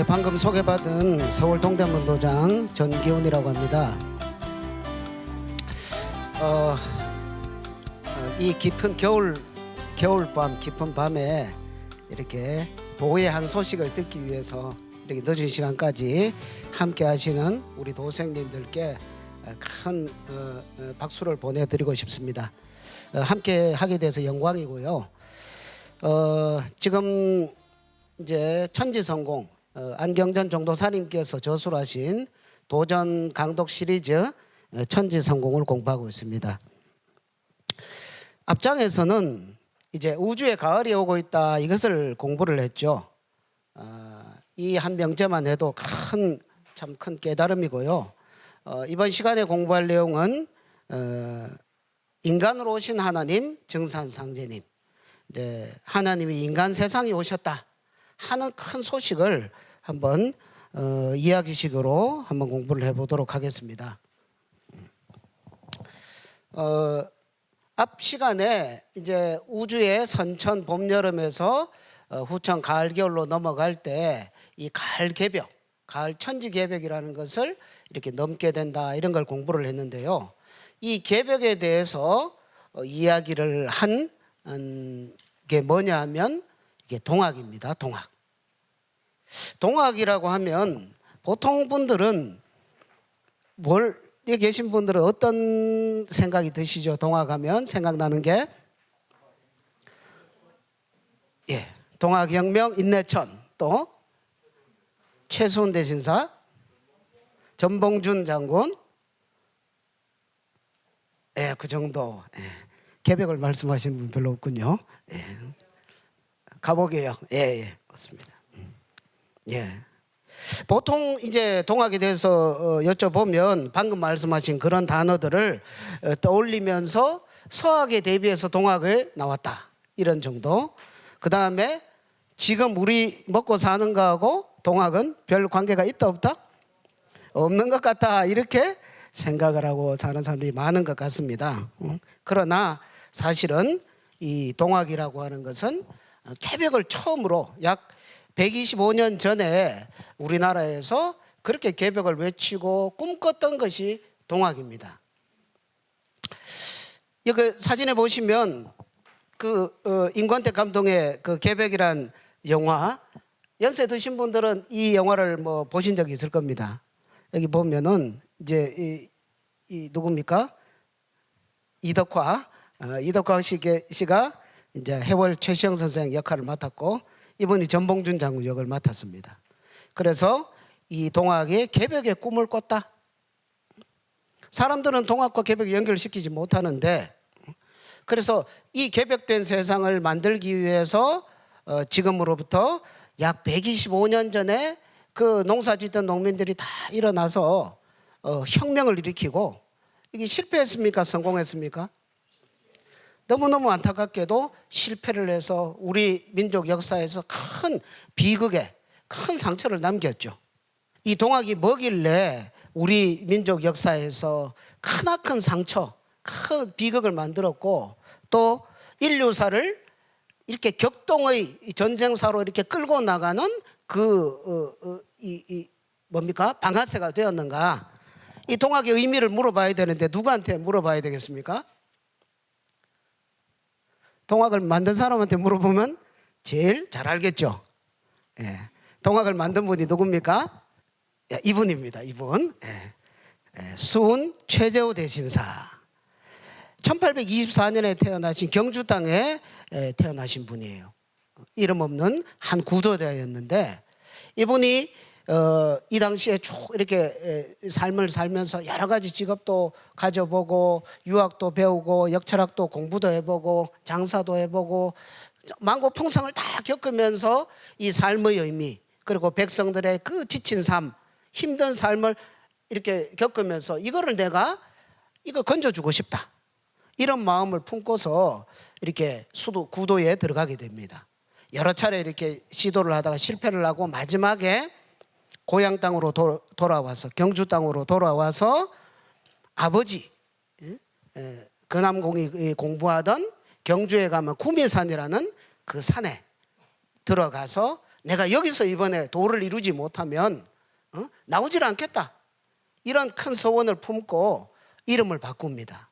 예, 방금 소개받은 서울 동대문도장 전기훈이라고 합니다. 이 깊은 겨울밤 깊은 밤에 이렇게 도의 한 소식을 듣기 위해서 이렇게 늦은 시간까지 함께 하시는 우리 도생님들께 큰 박수를 보내드리고 싶습니다. 함께 하게 돼서 영광이고요. 지금 이제 천지성공 안경전 종도사님께서 저술하신 도전 강독 시리즈 천지성공을 공부하고 있습니다. 앞장에서는 이제 우주의 가을이 오고 있다 이것을 공부를 했죠. 이 한 명제만 해도 참 큰 깨달음이고요. 이번 시간에 공부할 내용은 인간으로 오신 하나님 증산상제님, 하나님이 인간 세상에 오셨다 하는 큰 소식을 한번 이야기식으로 한번 공부를 해보도록 하겠습니다. 앞 시간에 이제 우주의 선천 봄 여름에서 후천 가을 겨울로 넘어갈 때 이 가을 개벽, 가을 천지 개벽이라는 것을 이렇게 넘게 된다 이런 걸 공부를 했는데요. 이 개벽에 대해서 이야기를 한 게 뭐냐 하면 이게 동학입니다. 동학이라고 하면 보통 분들은 여기 계신 분들은 어떤 생각이 드시죠? 동학하면 생각나는 게 동학혁명 인내천, 또 최수훈 대신사, 전봉준 장군, 그 정도. 개벽을 말씀하시는 분 별로 없군요. 가보게요. 맞습니다. 보통 이제 동학에 대해서 여쭤보면 방금 말씀하신 그런 단어들을 떠올리면서 서학에 대비해서 동학을 나왔다 이런 정도. 그 다음에 지금 우리 먹고 사는 거하고 동학은 별 관계가 있다 없다? 없는 것 같다 이렇게 생각을 하고 사는 사람들이 많은 것 같습니다. 그러나 사실은 이 동학이라고 하는 것은 개벽을 처음으로 약 125년 전에 우리나라에서 그렇게 개벽을 외치고 꿈꿨던 것이 동학입니다. 여기 사진에 보시면 임권택 감독의 그 개벽이란 영화, 연세 드신 분들은 이 영화를 뭐 보신 적이 있을 겁니다. 여기 보면은 이제 이 누굽니까? 이덕화 씨가 이제 해월 최시영 선생 역할을 맡았고, 이분이 전봉준 장군 역을 맡았습니다. 그래서 이 동학의 개벽의 꿈을 꿨다. 사람들은 동학과 개벽을 연결시키지 못하는데, 그래서 이 개벽된 세상을 만들기 위해서 지금으로부터 약 125년 전에 그 농사 짓던 농민들이 다 일어나서 혁명을 일으키고, 이게 실패했습니까? 성공했습니까? 너무너무 안타깝게도 실패를 해서 우리 민족 역사에서 큰 비극에 큰 상처를 남겼죠. 이 동학이 뭐길래 우리 민족 역사에서 크나큰 상처, 큰 비극을 만들었고, 또 인류사를 이렇게 격동의 전쟁사로 이렇게 끌고 나가는 뭡니까? 방아쇠가 되었는가? 이 동학의 의미를 물어봐야 되는데 누구한테 물어봐야 되겠습니까? 동학을 만든 사람한테 물어보면 제일 잘 알겠죠. 동학을 만든 분이 누굽니까? 이분입니다. 이분. 수훈 최재우 대신사. 1824년에 태어나신 경주 땅에 태어나신 분이에요. 이름 없는 한 구도자였는데, 이분이 이 당시에 쭉 이렇게 삶을 살면서 여러 가지 직업도 가져보고, 유학도 배우고, 역철학도 공부도 해보고, 장사도 해보고, 만고풍성을 다 겪으면서 이 삶의 의미, 그리고 백성들의 그 지친 삶, 힘든 삶을 이렇게 겪으면서 이거를 내가 건져주고 싶다, 이런 마음을 품고서 이렇게 구도에 들어가게 됩니다. 여러 차례 이렇게 시도를 하다가 실패를 하고, 마지막에 고향 땅으로 돌아와서, 경주 땅으로 돌아와서 아버지 근암공이 공부하던 경주에 가면 구미산이라는 그 산에 들어가서 내가 여기서 이번에 도를 이루지 못하면 나오질 않겠다. 이런 큰 소원을 품고 이름을 바꿉니다.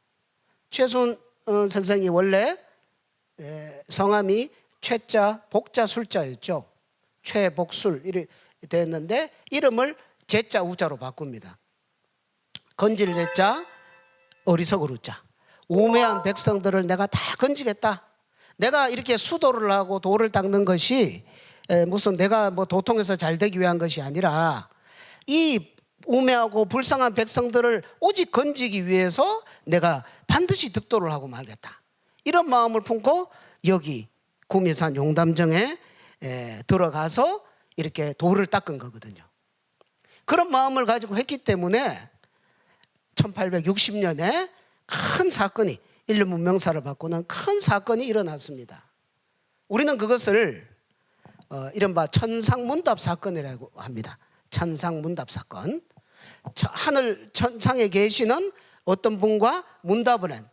최순 선생이 원래 성함이 최자, 복자, 술자였죠. 최복술 이렇게 됐는데 이름을 제자, 우자로 바꿉니다. 건질 제자, 어리석을 우자. 우매한 백성들을 내가 다 건지겠다. 내가 이렇게 수도를 하고 도를 닦는 것이 무슨 내가 뭐 도통해서 잘 되기 위한 것이 아니라 이 우매하고 불쌍한 백성들을 오직 건지기 위해서 내가 반드시 득도를 하고 말겠다. 이런 마음을 품고 여기 구미산 용담정에 들어가서 이렇게 도를 닦은 거거든요. 그런 마음을 가지고 했기 때문에 1860년에 큰 사건이, 인류 문명사를 바꾸는 큰 사건이 일어났습니다. 우리는 그것을 이른바 천상문답 사건이라고 합니다. 천상문답 사건. 하늘 천상에 계시는 어떤 분과 문답을 한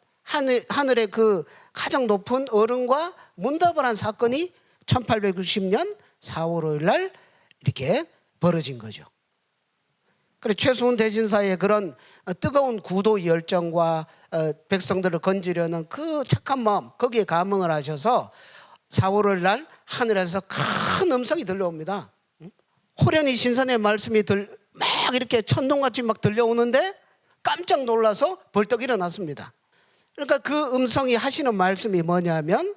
하늘의 그 가장 높은 어른과 문답을 한 사건이 1860년 4월 5일 날 이렇게 벌어진 거죠. 그래 최수훈 대신사의 그런 뜨거운 구도 열정과 백성들을 건지려는 그 착한 마음, 거기에 감흥을 하셔서 4월 5일 날 하늘에서 큰 음성이 들려옵니다. 호련히 신선의 말씀이 막 이렇게 천둥같이 막 들려오는데 깜짝 놀라서 벌떡 일어났습니다. 그러니까 그 음성이 하시는 말씀이 뭐냐면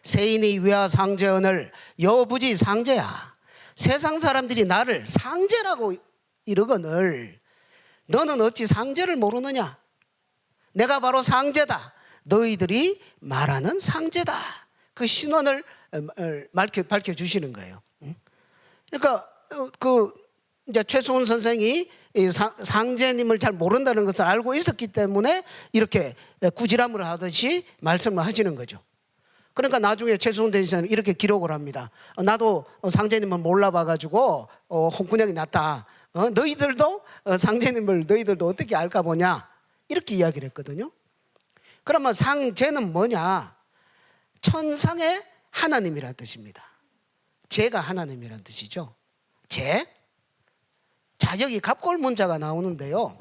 세인이 위하 상제언을 여부지 상제야. 세상 사람들이 나를 상제라고 이러거늘 너는 어찌 상제를 모르느냐. 내가 바로 상제다. 너희들이 말하는 상제다. 그 신원을 밝혀주시는 거예요. 그러니까 이제 최수훈 선생이 상제님을 잘 모른다는 것을 알고 있었기 때문에 이렇게 구지람을 하듯이 말씀을 하시는 거죠. 그러니까 나중에 최수훈 대신사는 이렇게 기록을 합니다. 나도 상제님을 몰라봐가지고 홍군형이 났다. 너희들도 상제님을 너희들도 어떻게 알까 보냐. 이렇게 이야기를 했거든요. 그러면 상제는 뭐냐? 천상의 하나님이라는 뜻입니다. 제가 하나님이라는 뜻이죠. 제. 자, 여기 갑골문자가 나오는데요.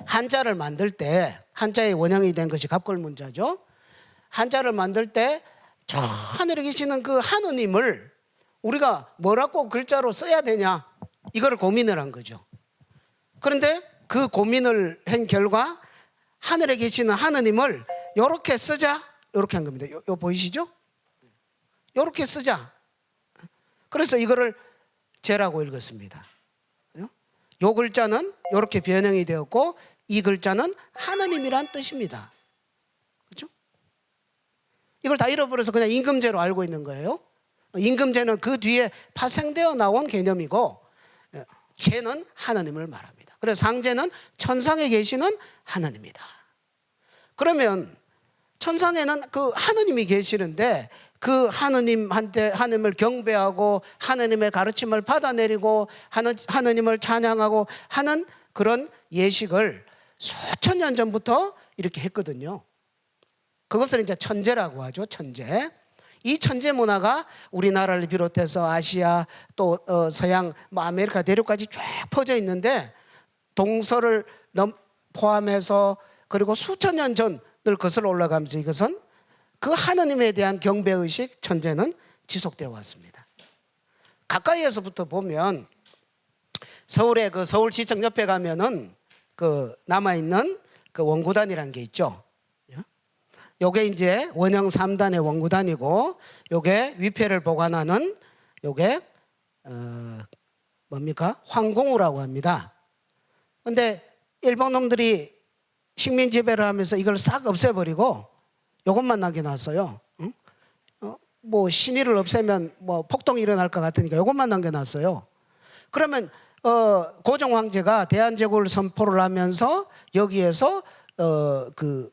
한자를 만들 때, 한자의 원형이 된 것이 갑골문자죠. 한자를 만들 때 저 하늘에 계시는 그 하느님을 우리가 뭐라고 글자로 써야 되냐, 이걸 고민을 한 거죠. 그런데 그 고민을 한 결과 하늘에 계시는 하느님을 이렇게 쓰자, 이렇게 한 겁니다. 요 보이시죠? 이렇게 쓰자. 그래서 이거를 제라고 읽었습니다. 요 글자는 이렇게 변형이 되었고 이 글자는 하느님이란 뜻입니다. 그렇죠? 이걸 다 잃어버려서 그냥 임금제로 알고 있는 거예요. 임금제는 그 뒤에 파생되어 나온 개념이고 제는 하나님을 말합니다. 그래서 상제는 천상에 계시는 하나님이다. 그러면 천상에는 그 하느님이 계시는데 그 하느님을 경배하고 하느님의 가르침을 받아내리고 하느님을 찬양하고 하는 그런 예식을 수천 년 전부터 이렇게 했거든요. 그것을 이제 천제라고 하죠. 천제. 이 천제 문화가 우리나라를 비롯해서 아시아 또 서양 아메리카 대륙까지 쫙 퍼져 있는데 동서를 포함해서 그리고 수천 년 전을 거슬러 올라가면서 이것은 그 하느님에 대한 경배의식, 천제는 지속되어 왔습니다. 가까이에서부터 보면 서울의 그 서울시청 옆에 가면은 그 남아있는 그 원구단이라는 게 있죠. 요게 이제 원형 3단의 원구단이고 요게 위패를 보관하는 요게 뭡니까? 황공우라고 합니다. 근데 일본 놈들이 식민 지배를 하면서 이걸 싹 없애버리고 요것만 남겨놨어요. 응? 뭐 신의를 없애면 뭐 폭동이 일어날 것 같으니까 요것만 남겨놨어요. 그러면 고종 황제가 대한제국을 선포를 하면서 여기에서 그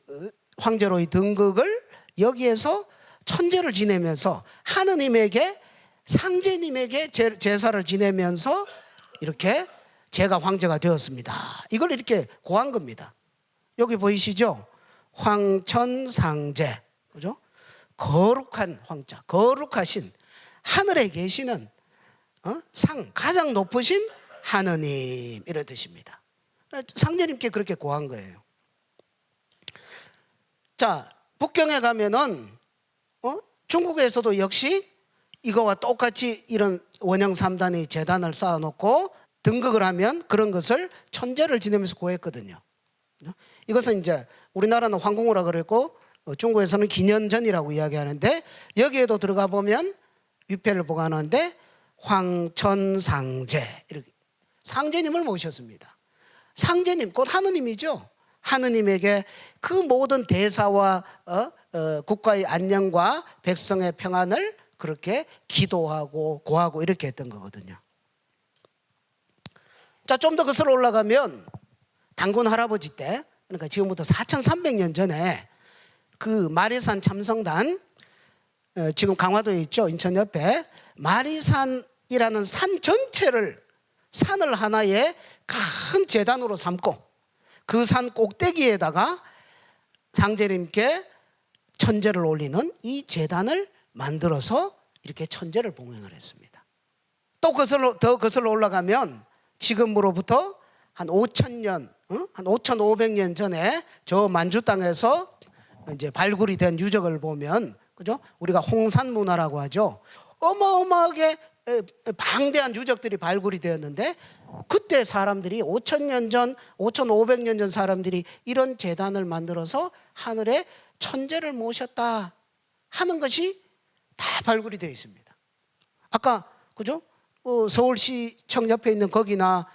황제로의 등극을 여기에서 천제를 지내면서 하느님에게 상제님에게 제사를 지내면서 이렇게 제가 황제가 되었습니다. 이걸 이렇게 고한 겁니다. 여기 보이시죠? 황천상제, 그죠? 거룩한 황자, 거룩하신 하늘에 계시는 가장 높으신 하느님 이런 뜻입니다. 상제님께 그렇게 고한 거예요. 자, 북경에 가면은 중국에서도 역시 이거와 똑같이 이런 원형 3단의 제단을 쌓아놓고 등극을 하면 그런 것을 천재를 지내면서 구했거든요. 이것은 이제 우리나라는 황공우라 그랬고 중국에서는 기년전이라고 이야기하는데, 여기에도 들어가 보면 위패를 보관하는데 황천상제 이렇게 상제님을 모셨습니다. 상제님 곧 하느님이죠. 하느님에게 그 모든 대사와 국가의 안녕과 백성의 평안을 그렇게 기도하고 고하고 이렇게 했던 거거든요. 자, 좀 더 거슬러 올라가면 단군 할아버지 때, 그러니까 지금부터 4300년 전에 그 마리산 참성단, 지금 강화도에 있죠, 인천 옆에. 마리산이라는 산 전체를, 산을 하나의 큰 제단으로 삼고 그 산 꼭대기에다가 상제님께 천제를 올리는 이 제단을 만들어서 이렇게 천제를 봉행을 했습니다. 또 더 거슬러 올라가면 지금으로부터 한 5,000년, 한 5,500년 전에 저 만주 땅에서 이제 발굴이 된 유적을 보면, 그죠? 우리가 홍산 문화라고 하죠. 어마어마하게 방대한 유적들이 발굴이 되었는데, 그때 사람들이 5,000년 전, 5,500년 전 사람들이 이런 제단을 만들어서 하늘에 천재를 모셨다 하는 것이 다 발굴이 되어 있습니다. 아까 그죠? 서울시청 옆에 있는 거기나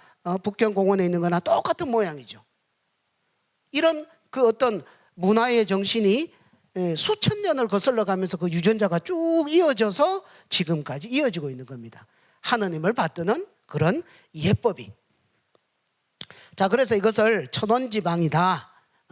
북경공원에 있는 거나 똑같은 모양이죠. 이런 그 어떤 문화의 정신이 수천 년을 거슬러 가면서 그 유전자가 쭉 이어져서 지금까지 이어지고 있는 겁니다. 하느님을 받드는 그런 예법이. 자, 그래서 이것을 천원지방이다.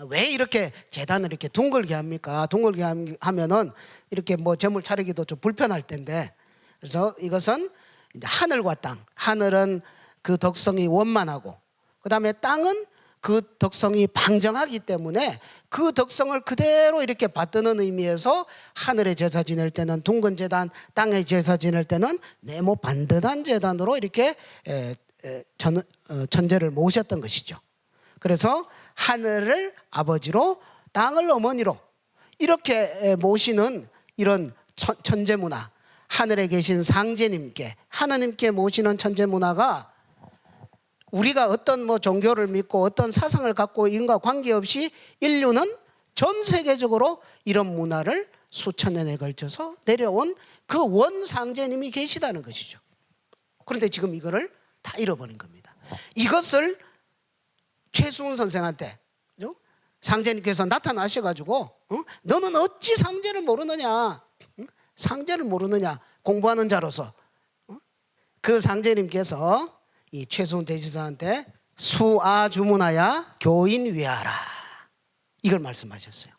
왜 이렇게 제단을 이렇게 둥글게 합니까? 둥글게 하면은 이렇게 뭐 제물 차리기도 좀 불편할 텐데, 그래서 이것은 이제 하늘과 땅, 하늘은 그 덕성이 원만하고, 그 다음에 땅은 그 덕성이 방정하기 때문에 그 덕성을 그대로 이렇게 받드는 의미에서 하늘의 제사 지낼 때는 둥근 제단, 땅의 제사 지낼 때는 네모 반듯한 제단으로 이렇게 천제를 모셨던 것이죠. 그래서 하늘을 아버지로 땅을 어머니로 이렇게 모시는 이런 천제 문화, 하늘에 계신 상제님께, 하느님께 모시는 천제 문화가 우리가 어떤 뭐 종교를 믿고 어떤 사상을 갖고 인과 관계없이 인류는 전 세계적으로 이런 문화를 수천 년에 걸쳐서 내려온 그 원상제님이 계시다는 것이죠. 그런데 지금 이거를 다 잃어버린 겁니다. 이것을 최수훈 선생한테 상제님께서 나타나셔가지고 너는 어찌 상제를 모르느냐, 상제를 모르느냐, 공부하는 자로서. 그 상제님께서 이 최수훈 대지사한테 수아주문하야 교인 위하라 이걸 말씀하셨어요.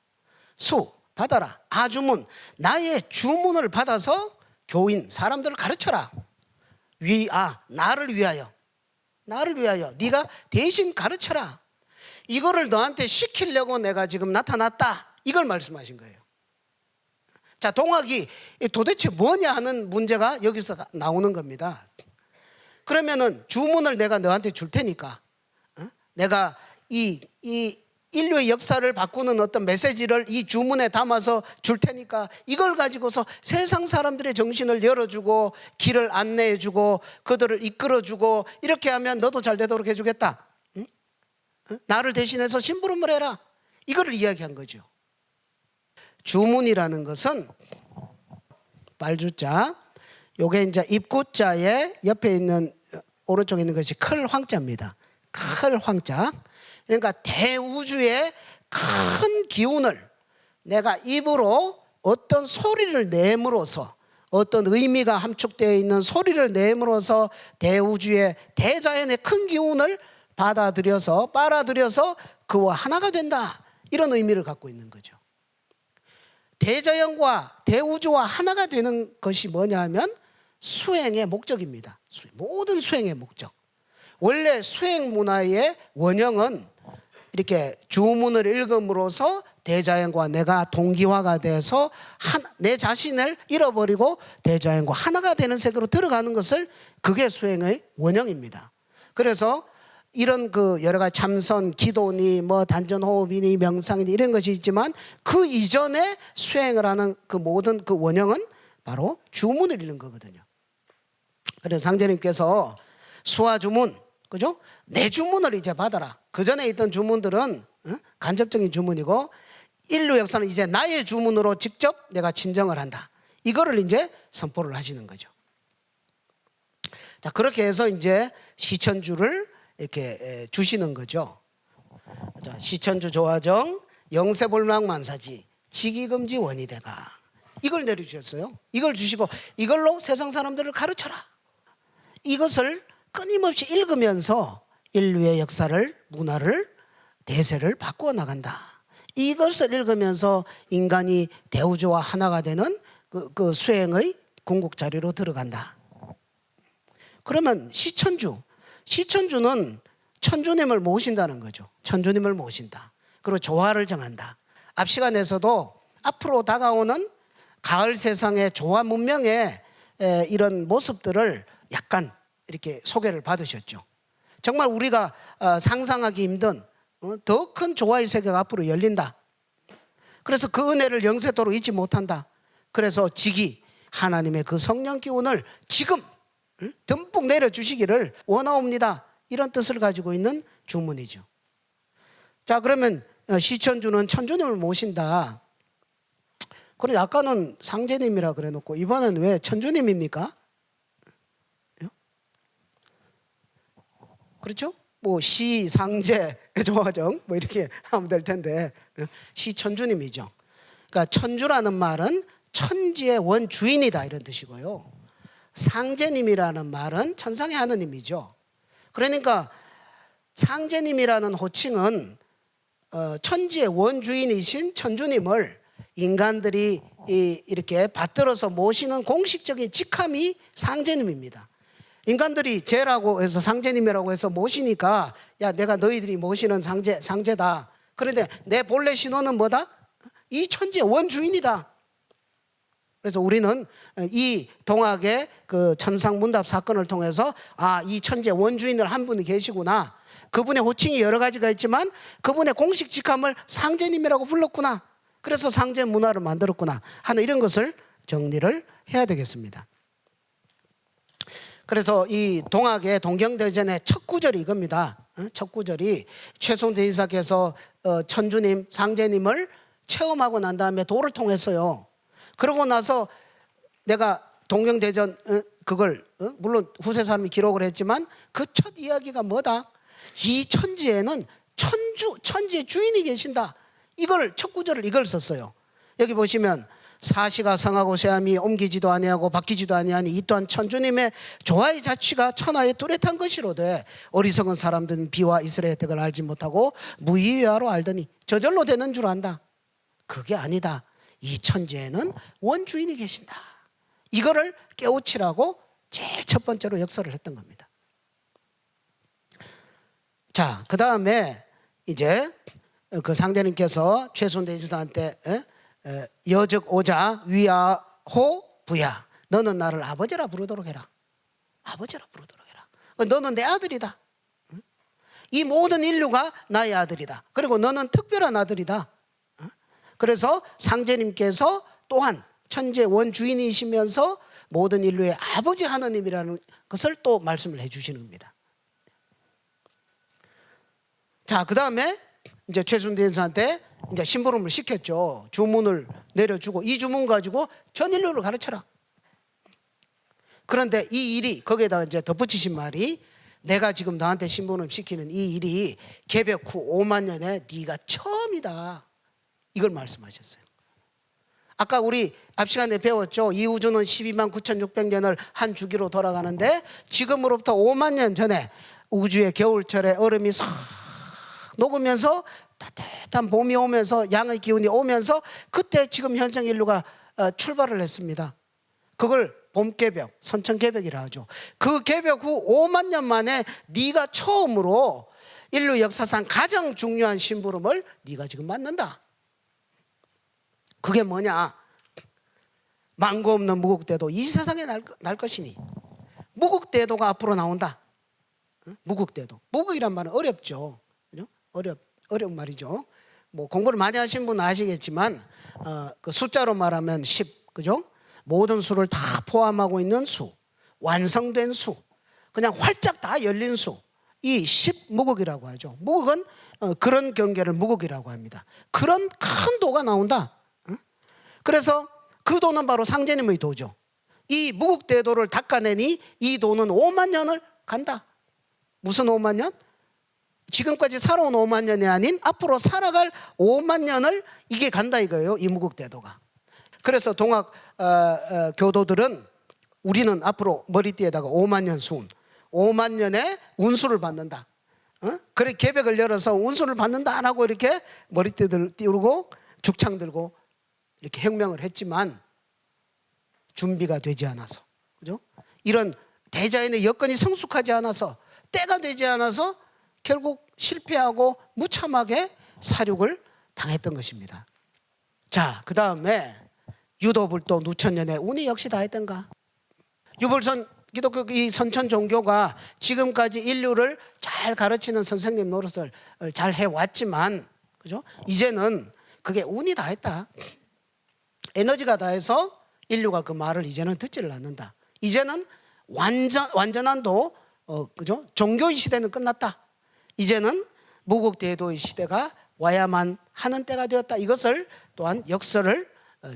수 받아라, 아주문 나의 주문을 받아서 교인 사람들을 가르쳐라. 위아 나를 위하여, 나를 위하여 네가 대신 가르쳐라. 이거를 너한테 시키려고 내가 지금 나타났다 이걸 말씀하신 거예요. 자, 동학이 도대체 뭐냐 하는 문제가 여기서 나오는 겁니다. 그러면은 주문을 내가 너한테 줄 테니까, 내가 이 인류의 역사를 바꾸는 어떤 메시지를 이 주문에 담아서 줄 테니까 이걸 가지고서 세상 사람들의 정신을 열어주고 길을 안내해주고 그들을 이끌어주고 이렇게 하면 너도 잘 되도록 해주겠다. 나를 대신해서 심부름을 해라. 이거를 이야기한 거죠. 주문이라는 것은 말주자, 요게 이제 입구자의 옆에 있는 오른쪽에 있는 것이 클 황자입니다. 클 황자. 그러니까 대우주의 큰 기운을 내가 입으로 어떤 소리를 내므로써, 어떤 의미가 함축되어 있는 소리를 내므로써 대우주의 대자연의 큰 기운을 받아들여서 빨아들여서 그와 하나가 된다. 이런 의미를 갖고 있는 거죠. 대자연과 대우주와 하나가 되는 것이 뭐냐 하면 수행의 목적입니다. 모든 수행의 목적. 원래 수행 문화의 원형은 이렇게 주문을 읽음으로써 대자연과 내가 동기화가 돼서 내 자신을 잃어버리고 대자연과 하나가 되는 세계로 들어가는 것을, 그게 수행의 원형입니다. 그래서 이런 그 여러 가지 참선, 기도니 뭐 단전호흡이니 명상이니 이런 것이 있지만, 그 이전에 수행을 하는 그 모든 그 원형은 바로 주문을 읽는 거거든요. 그래서 상제님께서 수화주문, 그죠? 내 주문을 이제 받아라. 그 전에 있던 주문들은 간접적인 주문이고, 인류 역사는 이제 나의 주문으로 직접 내가 친정을 한다. 이거를 이제 선포를 하시는 거죠. 자, 그렇게 해서 이제 시천주를 이렇게 주시는 거죠. 자, 시천주 조화정 영세볼망만사지 직이금지 원이대가, 이걸 내려주셨어요. 이걸 주시고 이걸로 세상 사람들을 가르쳐라. 이것을 끊임없이 읽으면서 인류의 역사를, 문화를, 대세를 바꾸어 나간다. 이것을 읽으면서 인간이 대우주와 하나가 되는 그 수행의 궁극자리로 들어간다. 그러면 시천주는 천주님을 모신다는 거죠. 천주님을 모신다. 그리고 조화를 정한다. 앞 시간에서도 앞으로 다가오는 가을 세상의 조화 문명의 이런 모습들을 약간 이렇게 소개를 받으셨죠. 정말 우리가 상상하기 힘든 더 큰 조화의 세계가 앞으로 열린다. 그래서 그 은혜를 영세토록 잊지 못한다. 그래서 직이 하나님의 그 성령 기운을 지금 듬뿍 내려주시기를 원하옵니다. 이런 뜻을 가지고 있는 주문이죠. 자, 그러면 시천주는 천주님을 모신다. 그런데 아까는 상제님이라 그래놓고 이번엔 왜 천주님입니까? 그렇죠? 뭐 시, 상제, 조화정 뭐 이렇게 하면 될 텐데, 시천주님이죠. 그러니까 천주라는 말은 천지의 원주인이다 이런 뜻이고요. 상제님이라는 말은 천상의 하느님이죠. 그러니까 상제님이라는 호칭은 천지의 원주인이신 천주님을 인간들이 이렇게 받들어서 모시는 공식적인 직함이 상제님입니다. 인간들이 제라고 해서 상제님이라고 해서 모시니까, 야, 내가 너희들이 모시는 상제다. 그런데 내 본래 신호는 뭐다? 이 천지의 원주인이다. 그래서 우리는 이 동학의 그 천상문답 사건을 통해서, 아, 이 천지의 원주인을 한 분이 계시구나. 그분의 호칭이 여러 가지가 있지만 그분의 공식 직함을 상제님이라고 불렀구나. 그래서 상제 문화를 만들었구나 하는 이런 것을 정리를 해야 되겠습니다. 그래서 이 동학의 동경대전의 첫 구절이 이겁니다. 첫 구절이 최송대의사께서 천주님, 상제님을 체험하고 난 다음에 도를 통했어요. 그러고 나서 내가 동경대전 그걸 물론 후세 사람이 기록을 했지만 그 첫 이야기가 뭐다? 이 천지에는 천지의 주인이 계신다. 이걸 첫 구절을 이걸 썼어요. 여기 보시면 사시가 성하고 쇠함이 옮기지도 아니하고 바뀌지도 아니하니 이 또한 천주님의 조화의 자취가 천하에 뚜렷한 것이로되 어리석은 사람들은 비와 이슬의 혜택을 알지 못하고 무의외화로 알더니 저절로 되는 줄 안다. 그게 아니다. 이 천지에는 원주인이 계신다. 이거를 깨우치라고 제일 첫 번째로 역설을 했던 겁니다. 자, 그 다음에 이제 그 상대님께서 최순대지사한테 여적 오자 위아호 부야, 너는 나를 아버지라 부르도록 해라. 아버지라 부르도록 해라. 너는 내 아들이다. 이 모든 인류가 나의 아들이다. 그리고 너는 특별한 아들이다. 그래서 상제님께서 또한 천재 원주인이시면서 모든 인류의 아버지 하나님이라는 것을 또 말씀을 해주시는 겁니다. 자, 그 다음에 이제 최순대사한테 이제 심부름을 시켰죠. 주문을 내려주고 이 주문 가지고 전 인류를 가르쳐라. 그런데 이 일이 거기에다 이제 덧붙이신 말이, 내가 지금 너한테 심부름 시키는 이 일이 개벽 후 5만 년에 네가 처음이다. 이걸 말씀하셨어요. 아까 우리 앞 시간에 배웠죠. 이 우주는 12만 9,600년을 한 주기로 돌아가는데 지금으로부터 5만 년 전에 우주의 겨울철에 얼음이 싹 녹으면서 따뜻한 봄이 오면서 양의 기운이 오면서 그때 지금 현생 인류가 출발을 했습니다. 그걸 봄개벽, 선천개벽이라 하죠. 그 개벽 후 5만 년 만에 네가 처음으로 인류 역사상 가장 중요한 심부름을 네가 지금 맡는다. 그게 뭐냐? 망고 없는 무국대도 이 세상에 날 것이니. 무국대도가 앞으로 나온다. 무국대도. 무국이란 말은 어렵죠. 그죠? 어려운 말이죠. 뭐 공부를 많이 하신 분은 아시겠지만 그 숫자로 말하면 10, 그죠? 모든 수를 다 포함하고 있는 수, 완성된 수, 그냥 활짝 다 열린 수, 이 10무국이라고 하죠. 무국은 그런 경계를 무국이라고 합니다. 그런 큰 도가 나온다. 그래서 그 도는 바로 상제님의 도죠. 이 무국대도를 닦아내니 이 도는 5만 년을 간다. 무슨 5만 년? 지금까지 살아온 5만 년이 아닌 앞으로 살아갈 5만 년을 이게 간다 이거예요. 이 무국대도가. 그래서 동학 교도들은 우리는 앞으로 머리띠에다가 5만 년 수운, 5만 년의 운수를 받는다. 그래 계백을 열어서 운수를 받는다라고 이렇게 머리띠를 띄우고 죽창 들고 이렇게 혁명을 했지만 준비가 되지 않아서, 그죠? 이런 대자연의 여건이 성숙하지 않아서, 때가 되지 않아서 결국 실패하고 무참하게 사륙을 당했던 것입니다. 자, 그 다음에 유도불도 누천년의 운이 역시 다했던가? 유불선 기독교 이 선천 종교가 지금까지 인류를 잘 가르치는 선생님 노릇을 잘 해왔지만, 그죠? 이제는 그게 운이 다했다. 에너지가 다해서 인류가 그 말을 이제는 듣지를 않는다. 이제는 완전한 도, 그죠? 종교의 시대는 끝났다. 이제는 무국대도의 시대가 와야만 하는 때가 되었다. 이것을 또한 역설을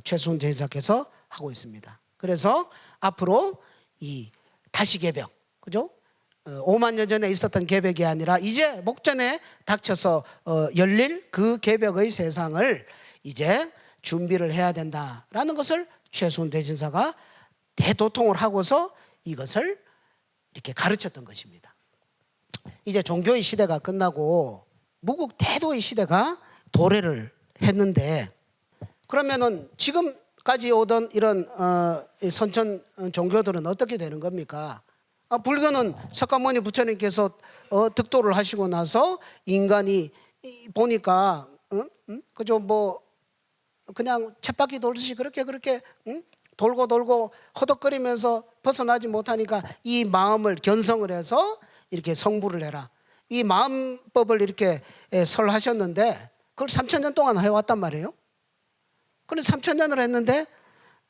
최순 제작해서 하고 있습니다. 그래서 앞으로 이 다시 개벽, 그죠? 5만 년 전에 있었던 개벽이 아니라 이제 목전에 닥쳐서 열릴 그 개벽의 세상을 이제 준비를 해야 된다라는 것을 최순 대신사가 대도통을 하고서 이것을 이렇게 가르쳤던 것입니다. 이제 종교의 시대가 끝나고 무국대도의 시대가 도래를 했는데, 그러면은 지금까지 오던 이런 선천 종교들은 어떻게 되는 겁니까? 불교는 석가모니 부처님께서 득도를 하시고 나서 인간이 보니까 그죠, 뭐 그냥 쳇바퀴 돌듯이 그렇게 돌고 허덕거리면서 벗어나지 못하니까 이 마음을 견성을 해서 이렇게 성불을 해라, 이 마음법을 이렇게 설하셨는데 그걸 3,000년 동안 해왔단 말이에요. 그런데 3,000년을 했는데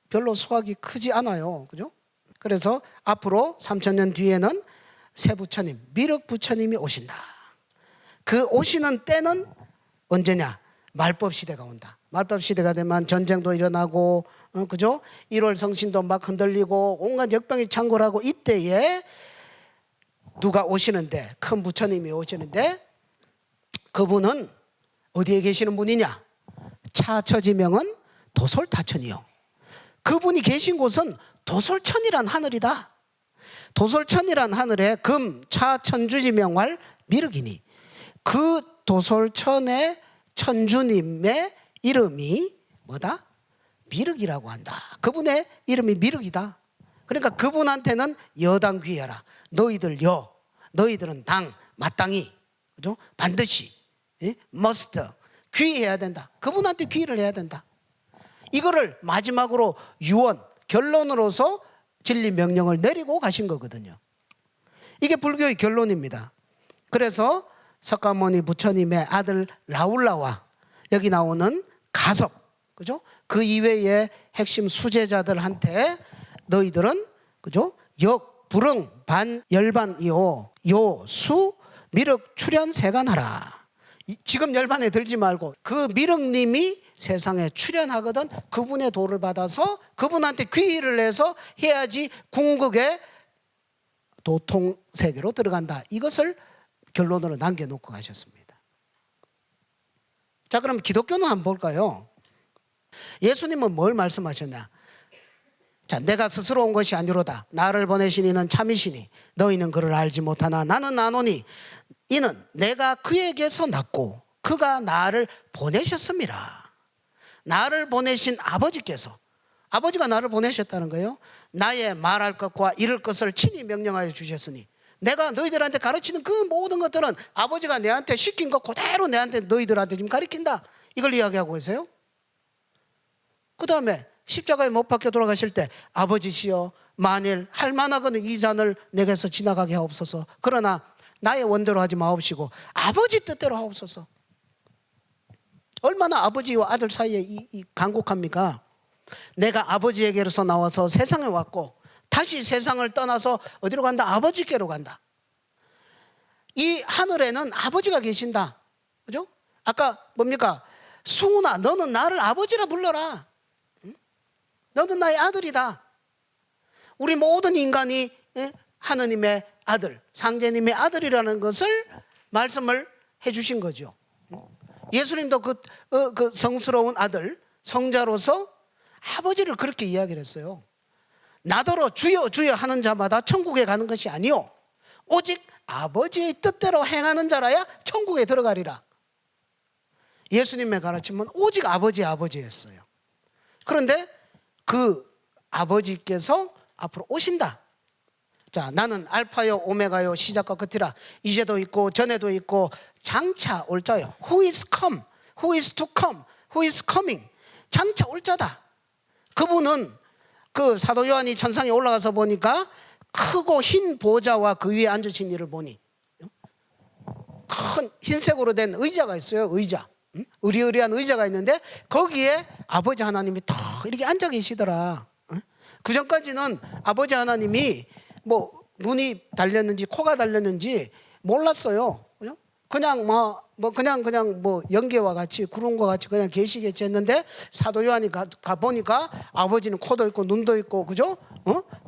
별로 수확이 크지 않아요, 그죠? 그래서 앞으로 3,000년 뒤에는 새 부처님, 미륵 부처님이 오신다. 그 오시는 때는 언제냐? 말법 시대가 온다. 말법 시대가 되면 전쟁도 일어나고, 그죠? 1월 성신도 막 흔들리고 온갖 역병이 창궐하고, 이때에 누가 오시는데, 큰 부처님이 오시는데, 그분은 어디에 계시는 분이냐? 차처지명은 도솔타천이요. 그분이 계신 곳은 도솔천이란 하늘이다. 도솔천이란 하늘에 금, 차, 천주지명활 미륵이니, 그 도솔천의 천주님의 이름이 뭐다? 미륵이라고 한다. 그분의 이름이 미륵이다. 그러니까 그분한테는 여당 귀해라. 너희들 너희들은 당, 마땅히, 그죠? 반드시, must, 귀해야 된다. 그분한테 귀를 해야 된다. 이거를 마지막으로 유언, 결론으로서 진리 명령을 내리고 가신 거거든요. 이게 불교의 결론입니다. 그래서 석가모니 부처님의 아들 라울라와 여기 나오는 가섭, 그죠? 그 이외의 핵심 수제자들한테 너희들은, 그죠? 역, 불응, 반, 열반이요, 요, 수, 미륵, 출현, 세간하라. 지금 열반에 들지 말고 그 미륵님이 세상에 출현하거든 그분의 도를 받아서 그분한테 귀의를 해서 해야지 궁극의 도통 세계로 들어간다. 이것을 결론으로 남겨놓고 가셨습니다. 자, 그럼 기독교는 한번 볼까요? 예수님은 뭘 말씀하셨냐? 자, 내가 스스로 온 것이 아니로다. 나를 보내신 이는 참이시니 너희는 그를 알지 못하나 나는 아노니 이는 내가 그에게서 났고 그가 나를 보내셨음이라. 나를 보내신 아버지께서, 아버지가 나를 보내셨다는 거예요. 나의 말할 것과 이룰 것을 친히 명령하여 주셨으니 내가 너희들한테 가르치는 그 모든 것들은 아버지가 내한테 시킨 것 그대로 내한테 너희들한테 지금 가르친다. 이걸 이야기하고 계세요. 그 다음에 십자가에 못 박혀 돌아가실 때 아버지시여 만일 할 만하거든 이 잔을 내게서 지나가게 하옵소서. 그러나 나의 원대로 하지 마옵시고 아버지 뜻대로 하옵소서. 얼마나 아버지와 아들 사이에 이 간곡합니까? 내가 아버지에게로서 나와서 세상에 왔고 다시 세상을 떠나서 어디로 간다? 아버지께로 간다. 이 하늘에는 아버지가 계신다. 그죠? 아까 뭡니까? 승훈아 너는 나를 아버지라 불러라. 너는 나의 아들이다. 우리 모든 인간이 하느님의 아들, 상제님의 아들이라는 것을 말씀을 해주신 거죠. 예수님도 그 성스러운 아들, 성자로서 아버지를 그렇게 이야기를 했어요. 나더러 주여 주여 하는 자마다 천국에 가는 것이 아니요 오직 아버지의 뜻대로 행하는 자라야 천국에 들어가리라. 예수님의 가르침은 오직 아버지였어요. 그런데 그 아버지께서 앞으로 오신다. 자, 나는 알파요 오메가요 시작과 끝이라. 이제도 있고 전에도 있고 장차 올 자요. Who is come? Who is to come? Who is coming? 장차 올 자다. 그분은 그 사도 요한이 천상에 올라가서 보니까 크고 흰 보좌와 그 위에 앉으신 이를 보니 큰 흰색으로 된 의자가 있어요. 의자. 으리으리한 의자가 있는데 거기에 아버지 하나님이 딱 이렇게 앉아 계시더라. 그 전까지는 아버지 하나님이 뭐 눈이 달렸는지 코가 달렸는지 몰랐어요. 그냥 뭐 연기와 같이 구름과 같이 그냥 계시겠지 했는데 사도 요한이 가 보니까 아버지는 코도 있고 눈도 있고 그죠?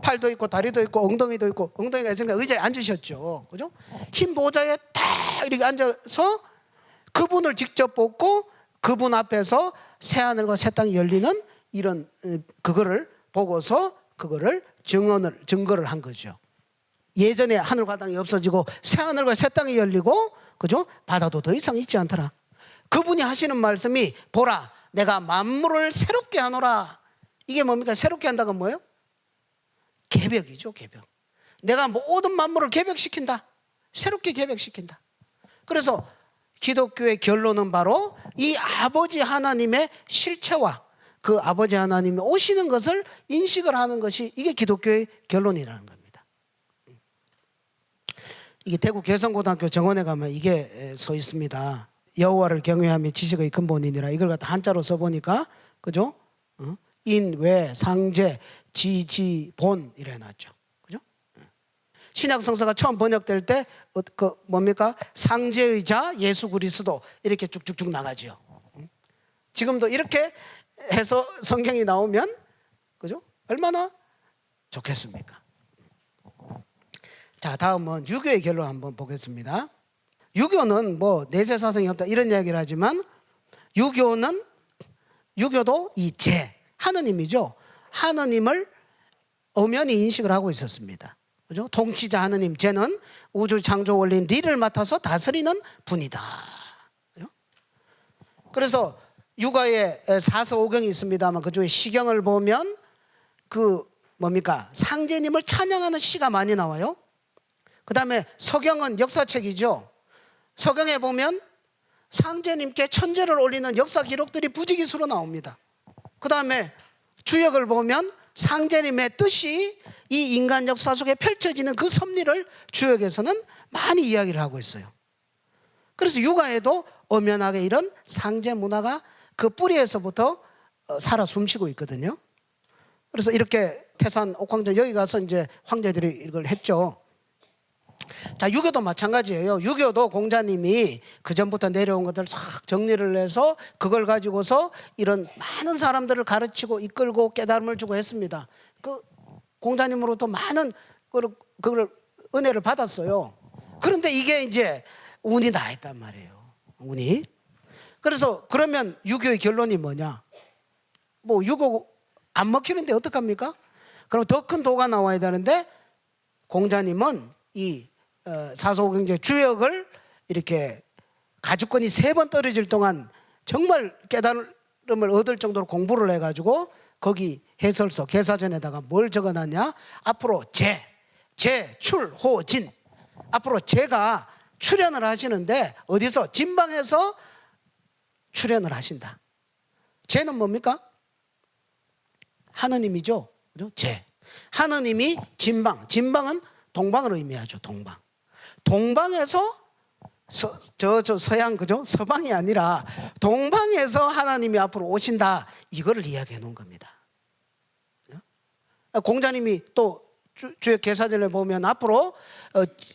팔도 있고 다리도 있고 엉덩이도 있고 엉덩이가 있으니까 의자에 앉으셨죠. 그죠? 흰 보좌에 딱 이렇게 앉아서 그분을 직접 보고 그분 앞에서 새하늘과 새 땅이 열리는 이런 그거를 보고서 그거를 증거를 한 거죠. 예전에 하늘과 땅이 없어지고 새하늘과 새 땅이 열리고 그죠? 바다도 더 이상 있지 않더라. 그분이 하시는 말씀이 보라 내가 만물을 새롭게 하노라. 이게 뭡니까? 새롭게 한다가 뭐예요? 개벽이죠. 개벽. 내가 모든 만물을 개벽시킨다. 새롭게 개벽시킨다. 그래서 기독교의 결론은 바로 이 아버지 하나님의 실체와 그 아버지 하나님이 오시는 것을 인식을 하는 것이 이게 기독교의 결론이라는 겁니다. 이게 대구 개성고등학교 정원에 가면 이게 서 있습니다. 여호와를 경외하며 지식의 근본이니라. 이걸 갖다 한자로 써보니까 그죠? 인, 외, 상제, 지, 본 이래 해놨죠. 그죠? 신약 성서가 처음 번역될 때 그 뭡니까? 상제의 자 예수 그리스도 이렇게 쭉쭉쭉 나가죠. 지금도 이렇게 해서 성경이 나오면 그죠? 얼마나 좋겠습니까? 자, 다음은 유교의 결론 한번 보겠습니다. 유교는 뭐 내세 사상이 없다 이런 이야기를 하지만 유교도 이 제 하느님이죠. 하느님을 엄연히 인식을 하고 있었습니다. 그죠? 통치자 하느님 제는 우주 창조 원리인 리를 맡아서 다스리는 분이다. 그죠? 그래서 유가에 사서오경이 있습니다만 그중에 시경을 보면 그 뭡니까? 상제님을 찬양하는 시가 많이 나와요. 그 다음에 서경은 역사책이죠. 서경에 보면 상제님께 천제를 올리는 역사 기록들이 부지기수로 나옵니다. 그 다음에 주역을 보면 상제님의 뜻이 이 인간 역사 속에 펼쳐지는 그 섭리를 주역에서는 많이 이야기를 하고 있어요. 그래서 유가에도 엄연하게 이런 상제 문화가 그 뿌리에서부터 살아 숨쉬고 있거든요. 그래서 이렇게 태산 옥황전 여기 가서 이제 황제들이 이걸 했죠. 자, 유교도 마찬가지예요. 유교도 공자님이 그 전부터 내려온 것들을 싹 정리를 해서 그걸 가지고서 이런 많은 사람들을 가르치고 이끌고 깨달음을 주고 했습니다. 그 공자님으로부터 많은 그걸 은혜를 받았어요. 그런데 이게 이제 운이 나했단 말이에요. 운이. 그래서 그러면 유교의 결론이 뭐냐? 뭐 유교 안 먹히는데 어떡합니까? 그럼 더 큰 도가 나와야 되는데 공자님은 이 사서오경제 주역을 이렇게 가주권이 3번 떨어질 동안 정말 깨달음을 얻을 정도로 공부를 해가지고 거기 해설서 개사전에다가 뭘 적어놨냐? 앞으로 출호진 앞으로 제가 출연을 하시는데 어디서? 진방에서 출연을 하신다. 제는 뭡니까? 하느님이죠. 그죠? 제. 하느님이 진방. 진방은 동방을 의미하죠. 동방. 동방에서 서양, 그죠? 서방이 아니라 동방에서 하나님이 앞으로 오신다. 이거를 이야기해 놓은 겁니다. 공자님이 또 주의 계사전에 보면 앞으로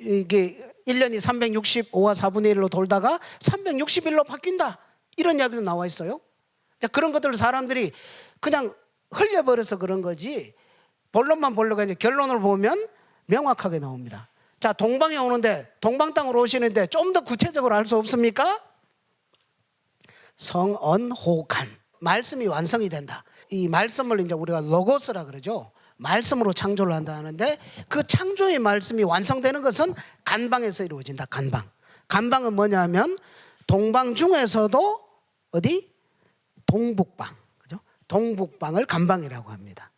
이게 1년이 365와 4분의 1로 돌다가 360일로 바뀐다. 이런 이야기도 나와 있어요. 그런 것들을 사람들이 그냥 흘려버려서 그런 거지, 본론만 보려고 이제 결론을 보면 명확하게 나옵니다. 자, 동방에 오는데, 동방 땅으로 오시는데 좀 더 구체적으로 알 수 없습니까? 성언호간. 말씀이 완성이 된다. 이 말씀을 이제 우리가 로고스라 그러죠. 말씀으로 창조를 한다 하는데, 그 창조의 말씀이 완성되는 것은 간방에서 이루어진다. 간방. 간방은 뭐냐 하면 동방 중에서도 어디? 동북방. 그죠? 동북방을 간방이라고 합니다.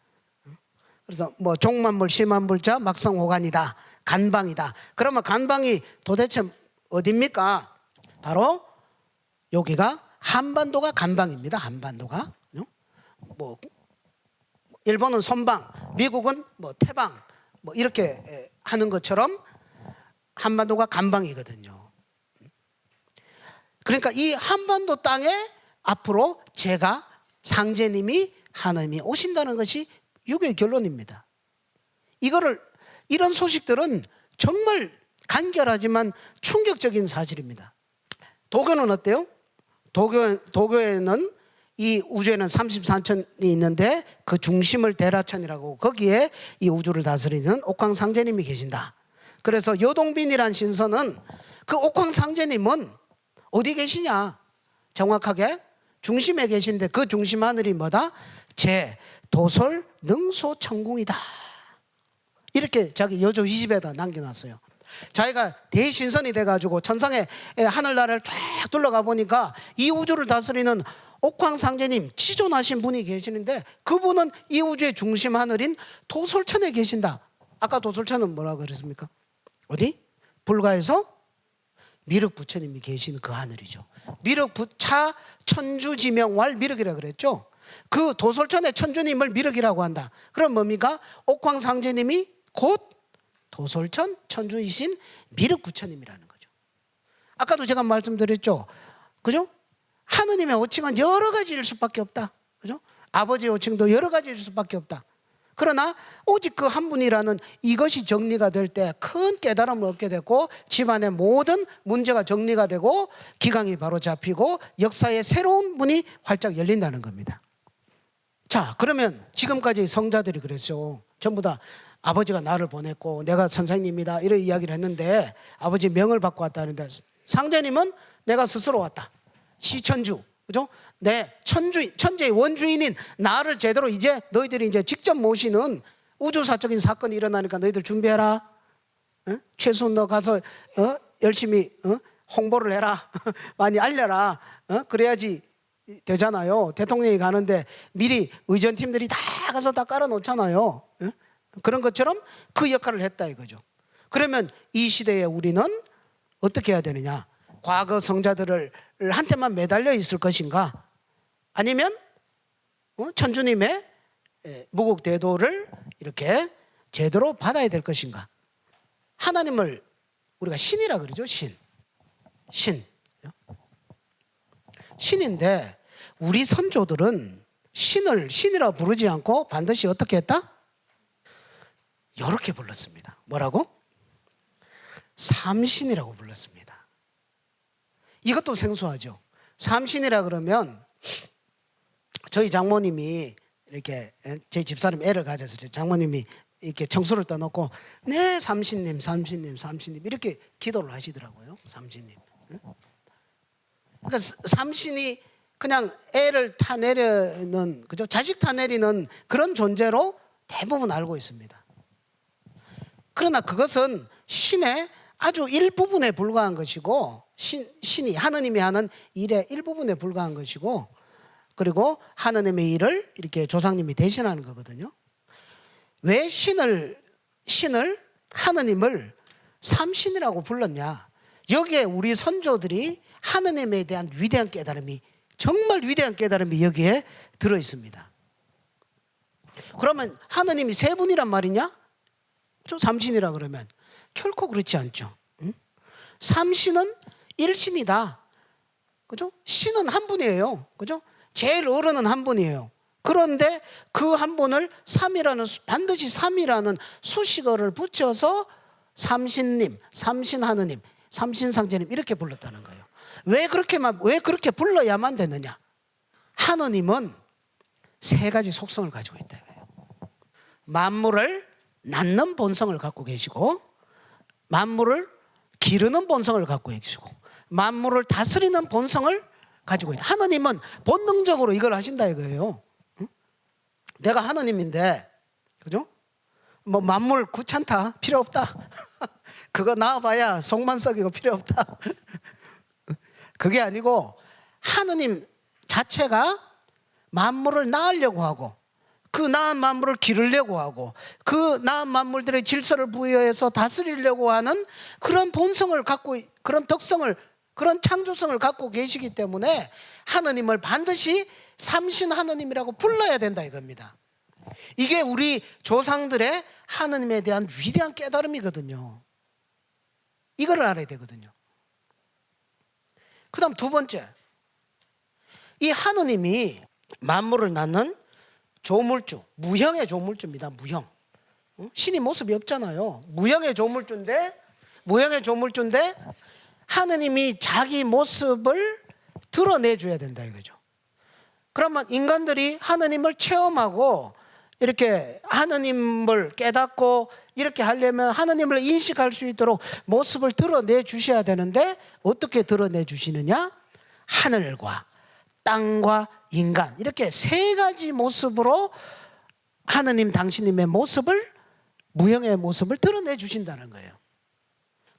그래서 뭐 종만물 심한불자 막성호간이다. 간방이다. 그러면 간방이 도대체 어디입니까? 바로 여기가 한반도가 간방입니다. 한반도가. 뭐 일본은 손방, 미국은 뭐 태방, 뭐 이렇게 하는 것처럼 한반도가 간방이거든요. 그러니까 이 한반도 땅에 앞으로 제가 상제님이 하나님이 오신다는 것이 유교의 결론입니다. 이런 소식들은 정말 간결하지만 충격적인 사실입니다. 도교는 어때요? 도교에는 이 우주에는 34천이 있는데 그 중심을 대라천이라고, 거기에 이 우주를 다스리는 옥황상제님이 계신다. 그래서 여동빈이란 신선은 그 옥황상제님은 어디 계시냐? 정확하게 중심에 계신데 그 중심 하늘이 뭐다? 제 도솔 능소 천궁이다. 이렇게 자기 여조 20에다 남겨놨어요. 자기가 대신선이 돼가지고 천상의 하늘나라를 쫙 둘러가 보니까 이 우주를 다스리는 옥황상제님, 치존하신 분이 계시는데 그분은 이 우주의 중심 하늘인 도솔천에 계신다. 아까 도솔천은 뭐라고 그랬습니까? 어디? 불가에서 미륵부처님이 계신 그 하늘이죠. 미륵부차 천주지명왈 미륵이라고 그랬죠. 그 도솔천의 천주님을 미륵이라고 한다. 그럼 뭡니까? 옥황상제님이 곧 도솔천 천주이신 미륵부처님이라는 거죠. 아까도 제가 말씀드렸죠. 그죠? 하느님의 호칭은 여러 가지일 수밖에 없다. 그죠? 아버지의 호칭도 여러 가지일 수밖에 없다. 그러나 오직 그 한 분이라는 이것이 정리가 될 때 큰 깨달음을 얻게 되고 집안의 모든 문제가 정리가 되고 기강이 바로 잡히고 역사의 새로운 문이 활짝 열린다는 겁니다. 자, 그러면 지금까지 성자들이 그랬죠. 전부 다 아버지가 나를 보냈고 내가 선생님이다 이런 이야기를 했는데 아버지 명을 받고 왔다는데, 상제님은 내가 스스로 왔다. 시천주, 그죠? 내 천재의 원주인인 나를 제대로 이제 너희들이 이제 직접 모시는 우주사적인 사건이 일어나니까 너희들 준비해라. 최순 너 가서 열심히 홍보를 해라. 많이 알려라. 그래야지 되잖아요. 대통령이 가는데 미리 의전팀들이 다 가서 다 깔아놓잖아요. 그런 것처럼 그 역할을 했다 이거죠. 그러면 이 시대에 우리는 어떻게 해야 되느냐? 과거 성자들을 한테만 매달려 있을 것인가? 아니면 천주님의 무국대도를 이렇게 제대로 받아야 될 것인가? 하나님을 우리가 신이라 그러죠. 신인데 우리 선조들은 신을 신이라고 부르지 않고 반드시 어떻게 했다? 이렇게 불렀습니다. 뭐라고? 삼신이라고 불렀습니다. 이것도 생소하죠. 삼신이라 그러면 저희 장모님이 이렇게 제 집사람 애를 가져서 장모님이 이렇게 청수를 떠놓고 네 삼신님 이렇게 기도를 하시더라고요. 삼신님. 그러니까 삼신이 그냥 애를 타내리는, 그죠? 자식 타내리는 그런 존재로 대부분 알고 있습니다. 그러나 그것은 신의 아주 일부분에 불과한 것이고, 신이 하느님이 하는 일의 일부분에 불과한 것이고, 그리고 하느님의 일을 이렇게 조상님이 대신하는 거거든요. 왜 신을 하느님을 삼신이라고 불렀냐? 여기에 우리 선조들이 하느님에 대한 위대한 깨달음이, 정말 위대한 깨달음이 여기에 들어 있습니다. 그러면 하느님이 세 분이란 말이냐? 저 삼신이라 그러면 결코 그렇지 않죠. 응? 삼신은 일신이다. 그죠? 신은 한 분이에요. 그죠? 제일 어른은 한 분이에요. 그런데 그 한 분을 반드시 삼이라는 수식어를 붙여서 삼신님, 삼신하느님, 삼신상제님 이렇게 불렀다는 거예요. 왜 그렇게 불러야만 되느냐? 하느님은 세 가지 속성을 가지고 있다 이거예요. 만물을 낳는 본성을 갖고 계시고, 만물을 기르는 본성을 갖고 계시고, 만물을 다스리는 본성을 가지고 있다. 하느님은 본능적으로 이걸 하신다 이거예요. 응? 내가 하느님인데, 그죠? 뭐 만물 귀찮다, 필요 없다. 그거 낳아봐야 속만 썩이고 필요 없다. 그게 아니고 하느님 자체가 만물을 낳으려고 하고, 그 낳은 만물을 기르려고 하고, 그 낳은 만물들의 질서를 부여해서 다스리려고 하는 그런 본성을 갖고, 그런 덕성을, 그런 창조성을 갖고 계시기 때문에 하느님을 반드시 삼신 하느님이라고 불러야 된다 이겁니다. 이게 우리 조상들의 하느님에 대한 위대한 깨달음이거든요. 이거를 알아야 되거든요. 그 다음 두 번째, 이 하느님이 만물을 낳는 조물주, 무형의 조물주입니다. 무형. 신이 모습이 없잖아요. 무형의 조물주인데 하느님이 자기 모습을 드러내줘야 된다 이거죠. 그러면 인간들이 하느님을 체험하고 이렇게 하느님을 깨닫고 이렇게 하려면 하느님을 인식할 수 있도록 모습을 드러내 주셔야 되는데, 어떻게 드러내 주시느냐? 하늘과 땅과 인간, 이렇게 세 가지 모습으로 하느님 당신님의 모습을, 무형의 모습을 드러내 주신다는 거예요.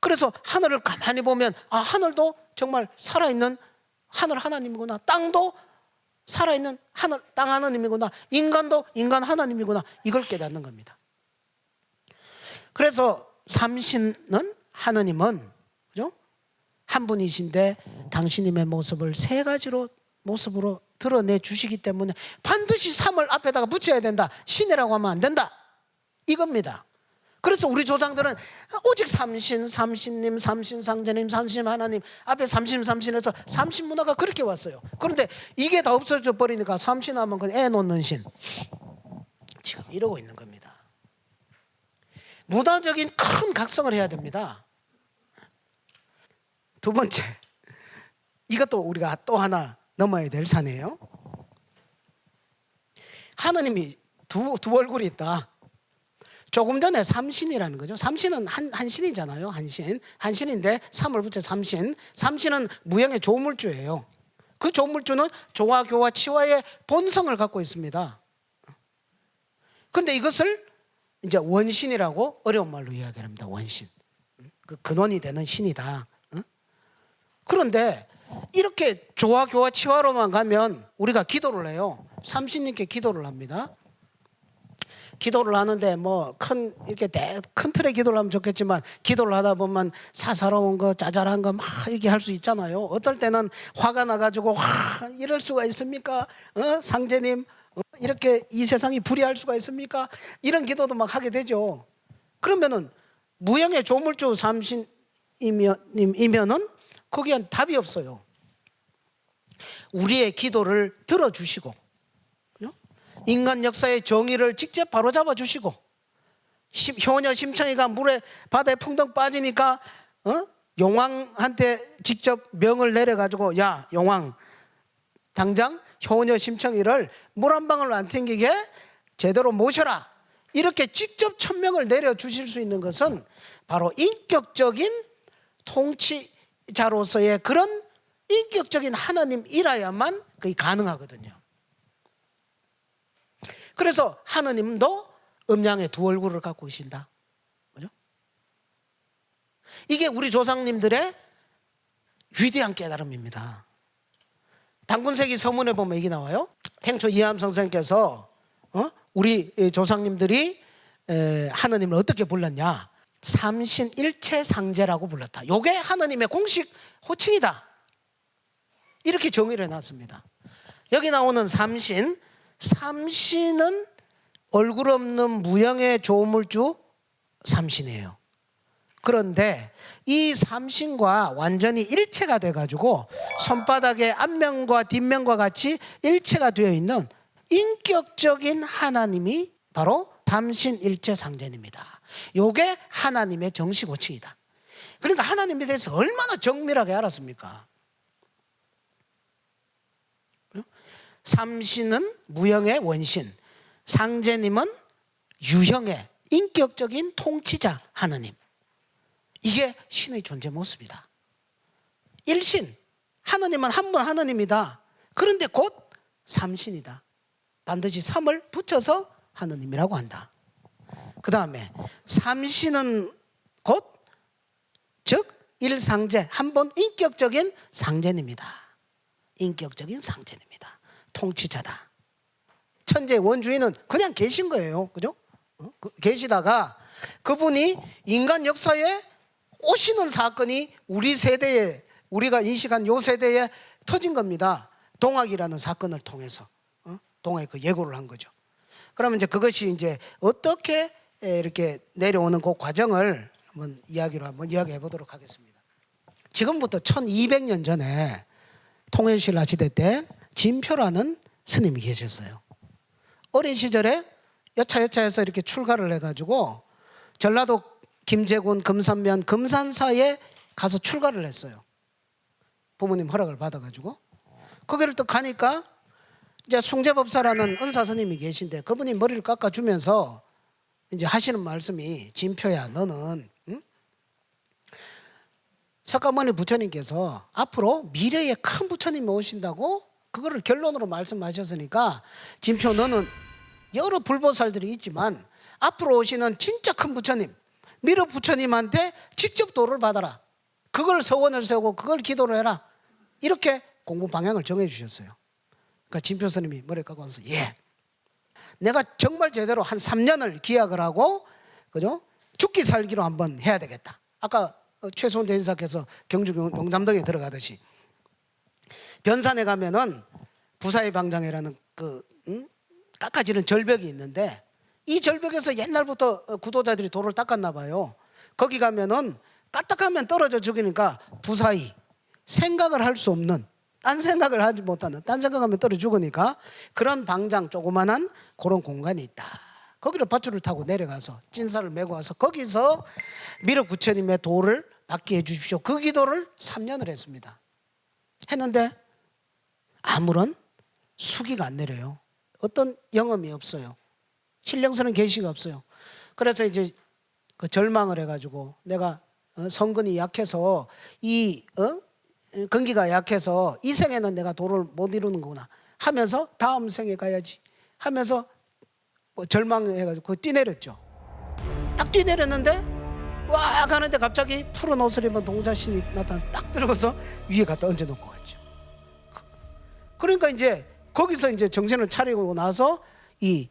그래서 하늘을 가만히 보면 하늘도 정말 살아있는 하늘 하나님이구나, 땅도 살아있는 하늘 땅 하나님이구나, 인간도 인간 하나님이구나, 이걸 깨닫는 겁니다. 그래서 삼신은, 하느님은, 그죠? 한 분이신데 당신님의 모습을 세 가지로 모습으로 드러내 주시기 때문에 반드시 삼을 앞에다가 붙여야 된다, 신이라고 하면 안 된다 이겁니다. 그래서 우리 조상들은 오직 삼신, 삼신님, 삼신상제님, 삼신 하나님 앞에 삼신해서 삼신 문화가 그렇게 왔어요. 그런데 이게 다 없어져 버리니까 삼신하면 그냥 애 놓는 신, 지금 이러고 있는 겁니다. 문화적인 큰 각성을 해야 됩니다. 두 번째, 이것도 우리가 또 하나 넘어야 될 산이에요. 하느님이 두 얼굴이 있다. 조금 전에 삼신이라는 거죠. 삼신은 한 신이잖아요. 한신인데 삼을 붙여 삼신. 삼신은 무형의 조물주예요. 그 조물주는 조화, 교화, 치화의 본성을 갖고 있습니다. 그런데 이것을 이제 원신이라고 어려운 말로 이야기합니다. 원신. 그 근원이 되는 신이다. 그런데 이렇게 조화, 교화, 치화로만 가면 우리가 기도를 해요. 삼신님께 기도를 합니다. 기도를 하는데 뭐 이렇게 큰 틀의 기도를 하면 좋겠지만, 기도를 하다 보면 사사로운 거, 짜잘한 거 막 이렇게 할 수 있잖아요. 어떨 때는 화가 나가지고 이럴 수가 있습니까? 상제님, 이렇게 이 세상이 불의할 수가 있습니까? 이런 기도도 막 하게 되죠. 그러면은 무형의 조물주 삼신이면은 거기엔 답이 없어요. 우리의 기도를 들어주시고, 인간 역사의 정의를 직접 바로잡아 주시고, 효녀 심청이가 바다에 풍덩 빠지니까 용왕한테 직접 명을 내려가지고, 야 용왕, 당장 효녀 심청이를 물 한 방울 안 튕기게 제대로 모셔라, 이렇게 직접 천명을 내려주실 수 있는 것은 바로 인격적인 통치자로서의 그런 인격적인 하나님이라야만 그게 가능하거든요. 그래서 하느님도 음양의 두 얼굴을 갖고 계신다. 그죠? 이게 우리 조상님들의 위대한 깨달음입니다. 단군세기 서문에 보면 얘기 나와요. 행초 이하암 선생께서 우리 조상님들이 하느님을 어떻게 불렀냐? 삼신일체상제라고 불렀다. 이게 하느님의 공식 호칭이다. 이렇게 정의를 해놨습니다. 여기 나오는 삼신은 얼굴 없는 무형의 조물주 삼신이에요. 그런데 이 삼신과 완전히 일체가 돼가지고 손바닥의 앞면과 뒷면과 같이 일체가 되어 있는 인격적인 하나님이 바로 삼신일체상전입니다. 요게 하나님의 정식 호칭이다. 그러니까 하나님에 대해서 얼마나 정밀하게 알았습니까? 삼신은 무형의 원신, 상제님은 유형의 인격적인 통치자 하나님. 이게 신의 존재 모습이다. 일신, 하나님은 한 분 하나님이다. 그런데 곧 삼신이다. 반드시 삼을 붙여서 하나님이라고 한다. 그 다음에 삼신은 곧 즉 일상제, 한 번 인격적인 상제입니다. 인격적인 상제입니다. 통치자다. 천재 원주인은 그냥 계신 거예요. 그죠? 계시다가 그분이 인간 역사에 오시는 사건이 우리 세대에, 우리가 인식한 요 세대에 터진 겁니다. 동학이라는 사건을 통해서 동학의 그 예고를 한 거죠. 그러면 이제 그것이 이제 어떻게 이렇게 내려오는 그 과정을 한번 이야기해 보도록 하겠습니다. 지금부터 1200년 전에 통일신라 시대 때 진표라는 스님이 계셨어요. 어린 시절에 여차여차해서 이렇게 출가를 해가지고 전라도 김제군 금산면 금산사에 가서 출가를 했어요. 부모님 허락을 받아가지고 거기를 또 가니까 이제 숭제법사라는 은사 스님이 계신데 그분이 머리를 깎아주면서 이제 하시는 말씀이 진표야 너는 석가모니 부처님께서 앞으로 미래에 큰 부처님이 오신다고 그거를 결론으로 말씀하셨으니까 진표 너는 여러 불보살들이 있지만 앞으로 오시는 진짜 큰 부처님 미륵 부처님한테 직접 도를 받아라. 그걸 서원을 세우고 그걸 기도를 해라. 이렇게 공부 방향을 정해 주셨어요. 그러니까 진표 스님이 머리 깎고 와서 내가 정말 제대로 한 3년을 기약을 하고 그죠? 죽기 살기로 한번 해야 되겠다. 아까 최소원 대인사께서 경주 용담동에 들어가듯이 변산에 가면은 부사의 방장이라는 깎아지는 절벽이 있는데 이 절벽에서 옛날부터 구도자들이 돌을 닦았나 봐요. 거기 가면은 까딱하면 떨어져 죽으니까 부사의 생각을 할 수 없는 딴 생각을 하지 못하는 딴 생각하면 떨어져 죽으니까 그런 방장 조그만한 그런 공간이 있다. 거기를 밧줄을 타고 내려가서 찐사를 메고 와서 거기서 미륵 부처님의 도를 받게 해주십시오. 그 기도를 3년을 했습니다. 했는데 아무런 수기가 안 내려요. 어떤 영험이 없어요. 신령스러운 계시가 없어요. 그래서 이제 그 절망을 해가지고 내가 성근이 약해서 근기가 약해서 이 생에는 내가 도를 못 이루는 거구나 하면서 다음 생에 가야지 하면서 절망해가지고 뛰내렸죠. 딱 뛰내렸는데 와 가는데 갑자기 푸른 옷을 입은 동자신이 나타나 딱 들어가서 위에 갖다 얹어놓고 갔죠. 그러니까 이제 거기서 이제 정신을 차리고 나서 이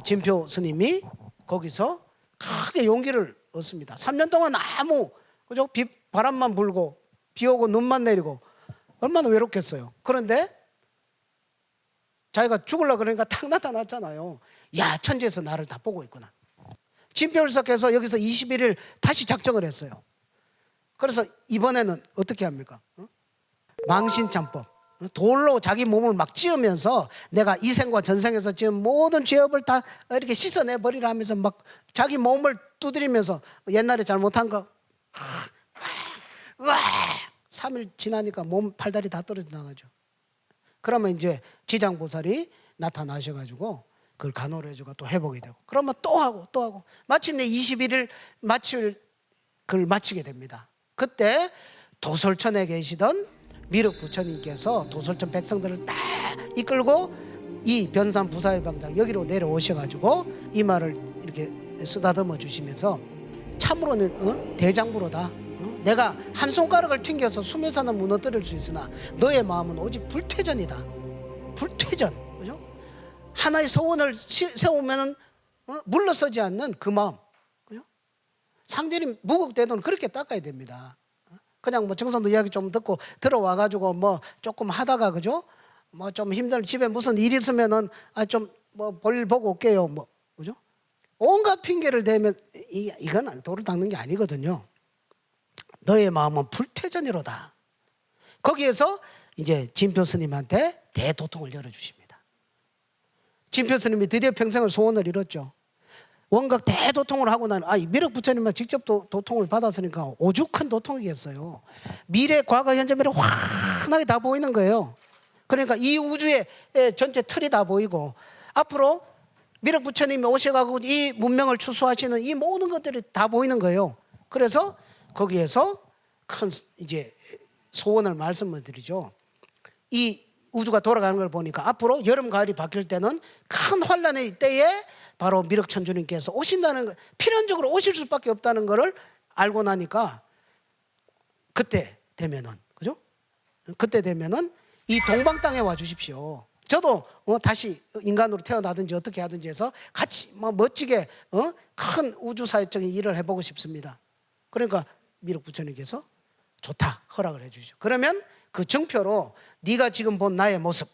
진표 스님이 거기서 크게 용기를 얻습니다. 3년 동안 아무 그죠? 바람만 불고 비 오고 눈만 내리고 얼마나 외롭겠어요. 그런데 자기가 죽으려고 그러니까 탁 나타났잖아요. 야 천지에서 나를 다 보고 있구나. 진표을석해서 여기서 21일 다시 작정을 했어요. 그래서 이번에는 어떻게 합니까? 망신창법. 돌로 자기 몸을 막 찧으면서 내가 이 생과 전생에서 지은 모든 죄업을 다 이렇게 씻어내 버리라 하면서 막 자기 몸을 두드리면서 옛날에 잘못한 거 3일 지나니까 몸 팔다리 다 떨어져 나가죠. 그러면 이제 지장보살이 나타나셔가지고 그걸 간호를 해주고 또 회복이 되고 그러면 또 하고 마침내 21일 그걸 마치게 됩니다. 그때 도솔천에 계시던 미륵 부처님께서 도솔천 백성들을 다 이끌고 이 변산 부사의 방장 여기로 내려오셔가지고 이 말을 이렇게 쓰다듬어 주시면서 참으로는 대장부로다. 내가 한 손가락을 튕겨서 수매산을 무너뜨릴 수 있으나 너의 마음은 오직 불퇴전이다. 불퇴전. 그죠? 하나의 서원을 세우면은 물러서지 않는 그 마음. 그죠? 상전이 무국대도는 그렇게 닦아야 됩니다. 그냥 뭐 정선도 이야기 좀 듣고 들어와가지고 뭐 조금 하다가 그죠? 뭐 좀 힘들 집에 무슨 일 있으면은 좀 뭐 볼 보고 올게요. 뭐 온갖 핑계를 대면 이건 돌을 닦는 게 아니거든요. 너의 마음은 불태전이로다. 거기에서 이제 진표 스님한테 대도통을 열어주십니다. 진표 스님이 드디어 평생을 소원을 이뤘죠. 원각 대도통을 하고 나는 미륵 부처님만 직접 도통을 받았으니까 오죽한 도통이겠어요. 미래, 과거, 현재, 미래 환하게 다 보이는 거예요. 그러니까 이 우주의 전체 틀이 다 보이고 앞으로 미륵 부처님이 오셔가지고 이 문명을 추수하시는 이 모든 것들이 다 보이는 거예요. 그래서 거기에서 큰 이제 소원을 말씀을 드리죠. 이 우주가 돌아가는 걸 보니까 앞으로 여름 가을이 바뀔 때는 큰 환란의 때에 바로 미륵 천주님께서 오신다는 거, 필연적으로 오실 수밖에 없다는 것을 알고 나니까 그때 되면은, 그죠? 그때 되면은 이 동방 땅에 와 주십시오. 저도 다시 인간으로 태어나든지 어떻게 하든지 해서 같이 멋지게 큰 우주사회적인 일을 해보고 싶습니다. 그러니까 미륵 부처님께서 좋다 허락을 해주시죠. 그러면 그 증표로 네가 지금 본 나의 모습,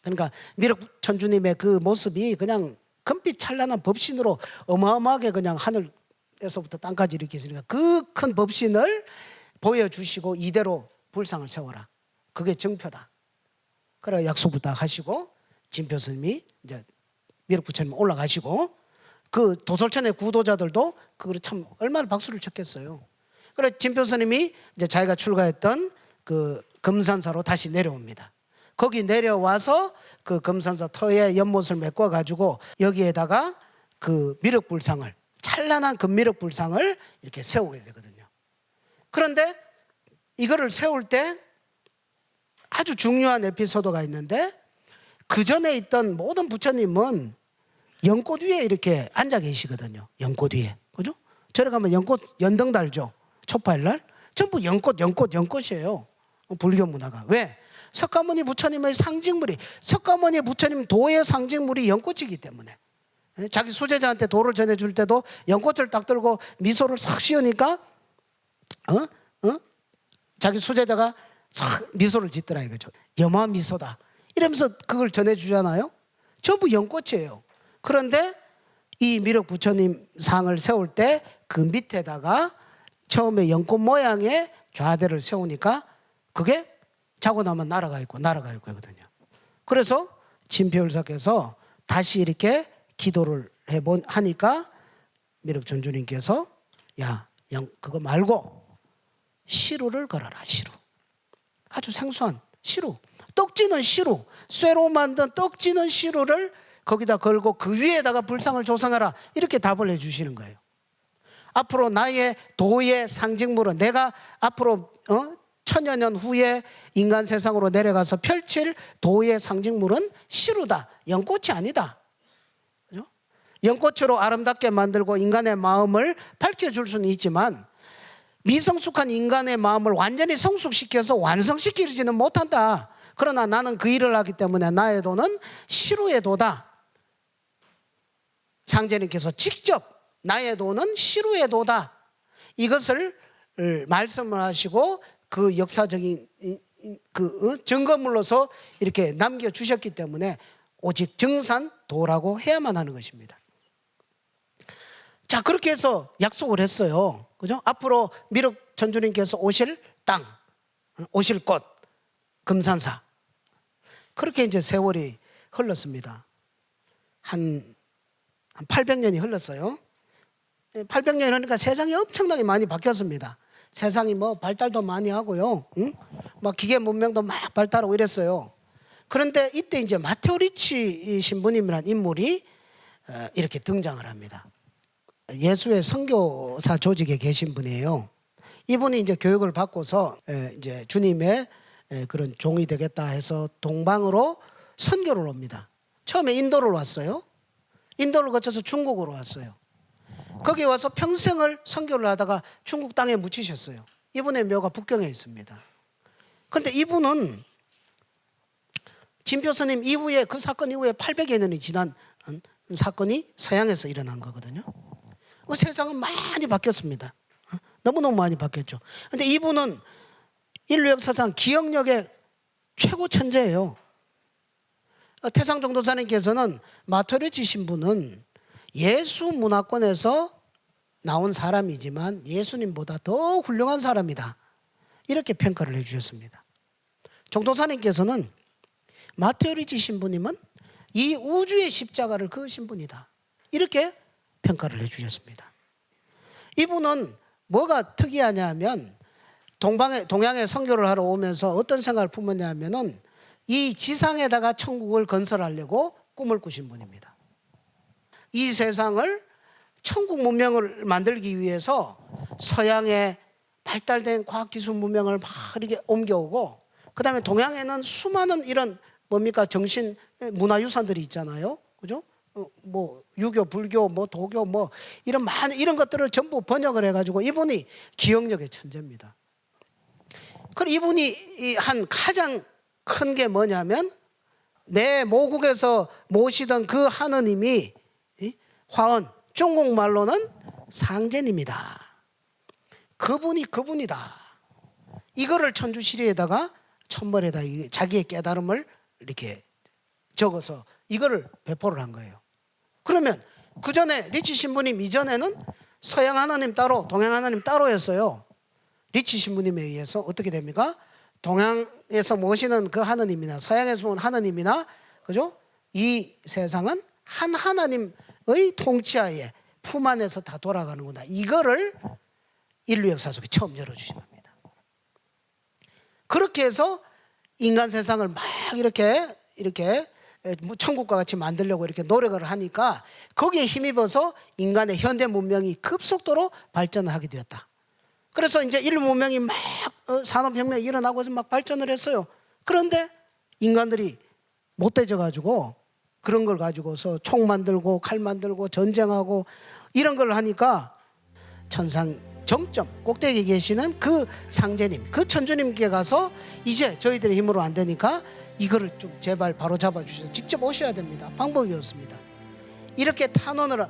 그러니까 미륵 천주님의 그 모습이 그냥 금빛 찬란한 법신으로 어마어마하게 그냥 하늘에서부터 땅까지 이렇게 있으니까 그 큰 법신을 보여주시고 이대로 불상을 세워라. 그게 증표다. 그래 약속을 딱 하시고 진표 스님이 이제 미륵 부처님 올라가시고 그 도솔천의 구도자들도 그걸 참 얼마나 박수를 쳤겠어요. 그래 진표 스님이 이제 자기가 출가했던 그 금산사로 다시 내려옵니다. 거기 내려와서 그 금산사 터에 연못을 메꿔 가지고 여기에다가 그 미륵불상을, 찬란한 금미륵불상을 이렇게 세우게 되거든요. 그런데 이거를 세울 때 아주 중요한 에피소드가 있는데 그 전에 있던 모든 부처님은 연꽃 위에 이렇게 앉아 계시거든요. 연꽃 위에, 그죠? 저래 가면 연꽃 연등 달죠. 초파일날 전부 연꽃이에요. 불교 문화가. 왜? 석가모니 부처님의 상징물이, 석가모니 부처님 도의 상징물이 연꽃이기 때문에 자기 수제자한테 도를 전해줄 때도 연꽃을 딱 들고 미소를 싹 씌우니까 자기 수제자가 싹 미소를 짓더라 이거죠. 염화 미소다 이러면서 그걸 전해주잖아요. 전부 연꽃이에요. 그런데 이 미륵 부처님 상을 세울 때 그 밑에다가 처음에 연꽃 모양의 좌대를 세우니까 그게 자고 나면 날아가 있고 하거든요. 그래서 진표율사께서 다시 이렇게 기도를 하니까 미륵 천주님께서 야, 그거 말고 시루를 걸어라. 시루. 아주 생소한 시루. 떡지는 시루. 쇠로 만든 떡지는 시루를 거기다 걸고 그 위에다가 불상을 조성하라. 이렇게 답을 해주시는 거예요. 앞으로 나의 도의 상징물은 내가 앞으로 천여 년 후에 인간 세상으로 내려가서 펼칠 도의 상징물은 시루다. 연꽃이 아니다. 그죠? 연꽃으로 아름답게 만들고 인간의 마음을 밝혀줄 수는 있지만 미성숙한 인간의 마음을 완전히 성숙시켜서 완성시키지는 못한다. 그러나 나는 그 일을 하기 때문에 나의 도는 시루의 도다. 상제님께서 직접 나의 도는 시루의 도다. 이것을 말씀을 하시고 그 역사적인 그 증거물로서 이렇게 남겨주셨기 때문에 오직 정산도라고 해야만 하는 것입니다. 자, 그렇게 해서 약속을 했어요. 그죠? 앞으로 미륵 천주님께서 오실 땅, 오실 곳, 금산사. 그렇게 이제 세월이 흘렀습니다. 한 800년이 흘렀어요. 800년이 흐르니까 세상이 엄청나게 많이 바뀌었습니다. 세상이 발달도 많이 하고요. 막 기계 문명도 막 발달하고 이랬어요. 그런데 이때 이제 마테오 리치 신부님이라는 인물이 이렇게 등장을 합니다. 예수의 선교사 조직에 계신 분이에요. 이분이 이제 교육을 받고서 이제 주님의 그런 종이 되겠다 해서 동방으로 선교를 옵니다. 처음에 인도를 왔어요. 인도를 거쳐서 중국으로 왔어요. 거기 와서 평생을 선교를 하다가 중국 땅에 묻히셨어요. 이분의 묘가 북경에 있습니다. 그런데 이분은 진표 스님 이후에 그 사건 이후에 800여 년이 지난 사건이 서양에서 일어난 거거든요. 세상은 많이 바뀌었습니다. 너무너무 많이 바뀌었죠. 그런데 이분은 인류 역사상 기억력의 최고 천재예요. 태상종도사님께서는 마테오 리치 신부는 예수 문화권에서 나온 사람이지만 예수님보다 더 훌륭한 사람이다. 이렇게 평가를 해주셨습니다. 종도사님께서는 마테오 리치 신부님은 이 우주의 십자가를 그으신 분이다. 이렇게 평가를 해주셨습니다. 이분은 뭐가 특이하냐면 동양에 선교를 하러 오면서 어떤 생각을 품었냐면은 이 지상에다가 천국을 건설하려고 꿈을 꾸신 분입니다. 이 세상을 천국 문명을 만들기 위해서 서양의 발달된 과학기술 문명을 막 이렇게 옮겨오고, 그 다음에 동양에는 수많은 이런 뭡니까 정신 문화유산들이 있잖아요, 그죠? 뭐 유교, 불교, 뭐 도교, 뭐 이런 많은 이런 것들을 전부 번역을 해가지고 이분이 기억력의 천재입니다. 그리고 이분이 한 가장 큰 게 뭐냐면 내 모국에서 모시던 그 하느님이 화언, 중국말로는 상제님이다. 그분이 그분이다. 이거를 천주시리에다가 천벌에다 자기의 깨달음을 이렇게 적어서 이거를 배포를 한 거예요. 그러면 그 전에 리치 신부님 이전에는 서양 하나님 따로 동양 하나님 따로 했어요. 리치 신부님에 의해서 어떻게 됩니까? 동양에서 모시는 그 하나님이나 서양에서 온 하나님이나, 그죠? 이 세상은 한 하나님의 통치하에 품 안에서 다 돌아가는구나. 이거를 인류 역사 속에 처음 열어주신 겁니다. 그렇게 해서 인간 세상을 막 이렇게 천국과 같이 만들려고 이렇게 노력을 하니까 거기에 힘입어서 인간의 현대 문명이 급속도로 발전을 하게 되었다. 그래서 이제 인류 문명이 막 산업혁명이 일어나고 막 발전을 했어요. 그런데 인간들이 못돼져 가지고 그런 걸 가지고서 총 만들고 칼 만들고 전쟁하고 이런 걸 하니까 천상 정점 꼭대기에 계시는 그 상제님, 그 천주님께 가서 이제 저희들의 힘으로 안 되니까 이거를 좀 제발 바로 잡아 주셔서 직접 오셔야 됩니다. 방법이 없습니다. 이렇게 탄원을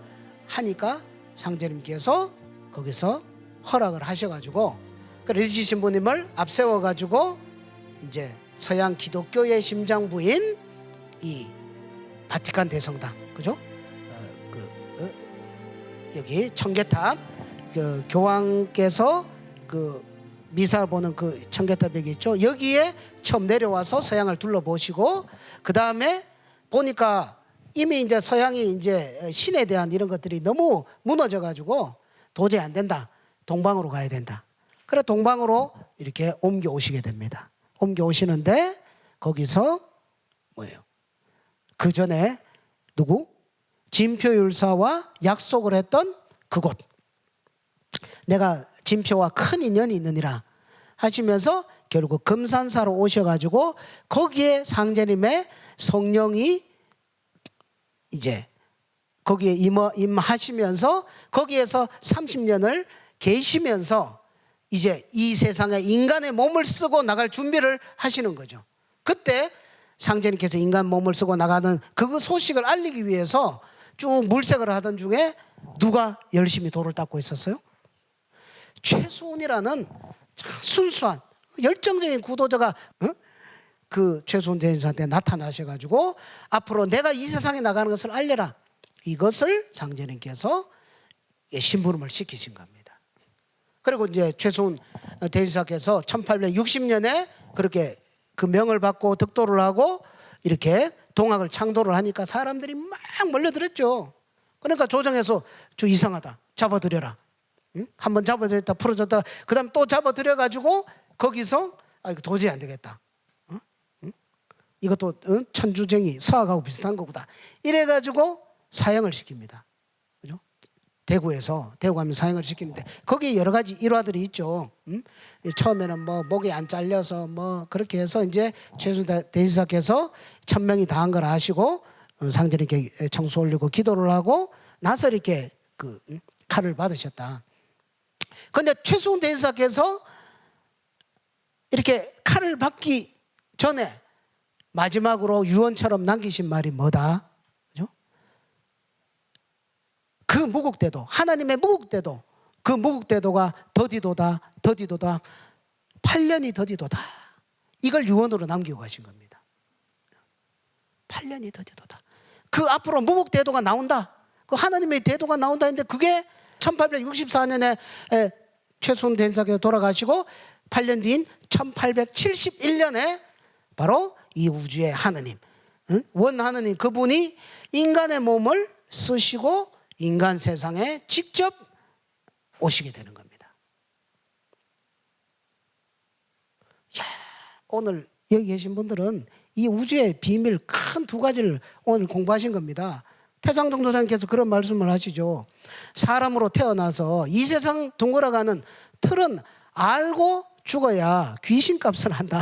하니까 상제님께서 거기서 허락을 하셔가지고 리치 신부님을 앞세워가지고 이제 서양 기독교의 심장부인 이 바티칸 대성당, 그죠? 여기 청계탑, 그 교황께서 그 미사 보는 그 청계탑 여기 있죠. 여기에 처음 내려와서 서양을 둘러보시고 그 다음에 보니까 이미 이제 서양이 이제 신에 대한 이런 것들이 너무 무너져가지고 도저히 안 된다. 동방으로 가야 된다. 그래 동방으로 이렇게 옮겨 오시게 됩니다. 옮겨 오시는데 거기서 뭐예요? 그 전에 누구? 진표율사와 약속을 했던 그곳. 내가 진표와 큰 인연이 있느니라 하시면서 결국 금산사로 오셔가지고 거기에 상제님의 성령이 이제 거기에 임하시면서 거기에서 30년을 계시면서 이제 이 세상에 인간의 몸을 쓰고 나갈 준비를 하시는 거죠. 그때 상제님께서 인간 몸을 쓰고 나가는 그 소식을 알리기 위해서 쭉 물색을 하던 중에 누가 열심히 돌을 닦고 있었어요? 최수훈이라는 순수한 열정적인 구도자가 그 최수훈 대인사한테 나타나셔가지고 앞으로 내가 이 세상에 나가는 것을 알려라. 이것을 상제님께서 심부름을 시키신 겁니다. 그리고 이제 최수훈 대인사께서 1860년에 그렇게 그 명을 받고 득도를 하고 이렇게 동학을 창도를 하니까 사람들이 막 몰려들었죠. 그러니까 조정에서 저 이상하다. 잡아들여라. 응? 한번 잡아들였다 풀어줬다. 그 다음 또 잡아들여가지고 거기서 이거 도저히 안 되겠다. 응? 응? 이것도 천주쟁이 서학하고 비슷한 거구나. 이래가지고 사형을 시킵니다. 그죠? 대구 가면 사형을 시키는데 거기에 여러 가지 일화들이 있죠. 처음에는 뭐 목이 안 잘려서 뭐 그렇게 해서 이제 최수훈 대지사께서 천명이 당한 걸 아시고 상제님께 청수 올리고 기도를 하고 나서 이렇게 그 칼을 받으셨다. 그런데 최수훈 대지사께서 이렇게 칼을 받기 전에 마지막으로 유언처럼 남기신 말이 뭐다? 그 무국대도, 하나님의 무국대도, 그 무국대도가 더디도다 8년이 더디도다. 이걸 유언으로 남기고 가신 겁니다. 8년이 더디도다. 그 앞으로 무국대도가 나온다. 그 하나님의 대도가 나온다 했는데 그게 1864년에 최순 대사께서 돌아가시고 8년 뒤인 1871년에 바로 이 우주의 하느님, 원 하느님, 그분이 인간의 몸을 쓰시고 인간 세상에 직접 오시게 되는 겁니다. 야, 오늘 여기 계신 분들은 이 우주의 비밀 큰 두 가지를 오늘 공부하신 겁니다. 태상종 도사님께서 그런 말씀을 하시죠. 사람으로 태어나서 이 세상 둥글어가는 틀은 알고 죽어야 귀신값을 한다.